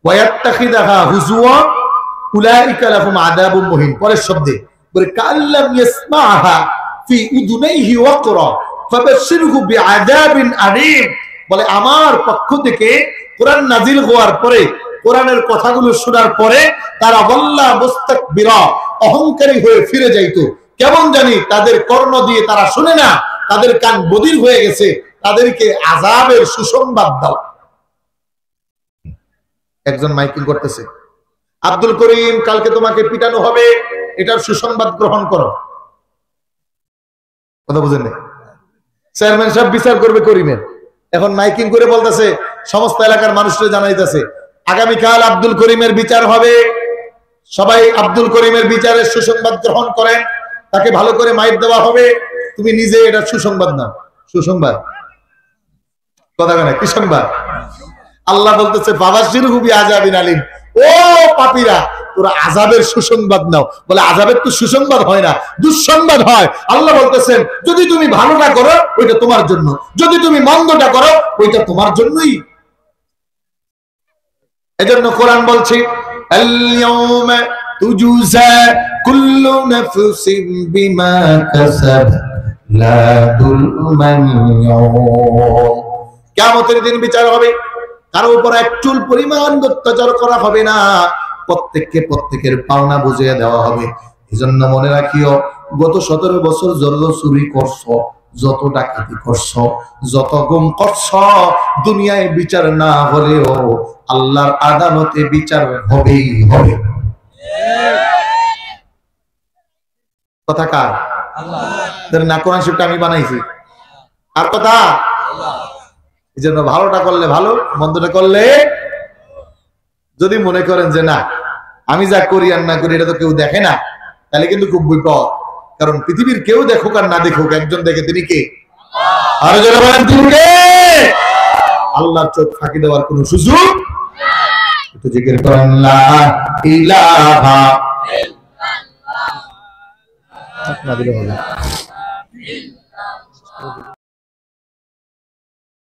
ওয়ায়াত্তাখিদাহা হুজুয়া উলাইকা লাহুম আযাবুম মুহিন। পরের শব্দে বলে, কাল্লাম ইয়াসমাহা ফি উযুনাইহি ওয়াকরা ফাবাশশিরহু বিআযাবিন আলীম। বলে আমার পক্ষ থেকে কোরআন নাজিল হওয়ার পরে, কোরআনের কথাগুলো শোনার পরে তারা ওয়াল্লা মুস্তাকবিরা, অহংকারী হয়ে ফিরে যাইতো। কেমন জানি তাদের কর্ণ দিয়ে তারা শুনে না, তাদের কান বধির হয়ে গেছে, তাদেরকে আযাবের সুসংবাদ দাও। একজন মাইকিং করতেছে, আব্দুল করিম কালকে তোমাকে পিটানো হবে, এটার সুসংবাদ গ্রহণ করো। কথা বুঝেন না? চেয়ারম্যান সাহেব বিচার করবে করিমের, এখন মাইকিং করে বলতেছে, সমস্ত এলাকার মানুষরা জানাইতেছে, আগামীকাল আব্দুল করিমের বিচার হবে, সবাই আব্দুল করিমের বিচারের সুসংবাদ গ্রহণ করেন, তাকে ভালো করে মাইর দেওয়া হবে। তুমি নিজে এটা সুসংবাদ নাও। সুসংবাদ কথা কেন? কি সংবাদ? আল্লাহ বলতেছে, ফাবাশশিরহু বিআযাবিন আলীম। ও পাপীরা, তোরা আযাবের সুসংবাদ নাও। বলে আযাবের তো সুসংবাদ হয় না, দুঃসংবাদ হয়। আল্লাহ বলতেছেন, যদি তুমি ভালোটা করো ওইটা তোমার জন্য, যদি তুমি মন্দটা করো ওইটা তোমার জন্যই। এজন্য কোরআন বলছে আল-ইয়াউমা তুজজা কুল্লু নাফসিন বিমা কাসাবাত লা যুলমান ইয়াউম। কিয়ামতের দিন বিচার হবে, কারো উপর এক চুল পরিমাণ অত্যাচার করা হবে না, প্রত্যেককে প্রত্যেকের পাওনা বুঝিয়ে দেওয়া হবে। এজন্য মনে রাখিও, গত 17 বছর যত চুরি করছো, যত ডাকাতি করছো, যত গুম করছো, দুনিয়ায় বিচার না হলেও আল্লাহর আদালতে বিচার হবেই হবে। কথা কার? আল্লাহ। না, কোরআন শরীফটা আমি বানাইছি, আর কথা আল্লাহ। এই জন্য ভালোটা করলে ভালো, মন্দটা করলে, যদি মনে করেন যে না আমি যা করি আর না করি এটা তো কেউ দেখে না, তাহলে কিন্তু খুব বিপদ। কারণ পৃথিবীর কেউ দেখুক আর না দেখুক, একজন দেখে, তিনি কে? আরো যারা বলেন তিনি কে? আল্লাহর চোখ ফাঁকি দেওয়ার কোনো সুযোগ একটু জিকির করেন লা ইলাহা ইল্লাল্লাহ।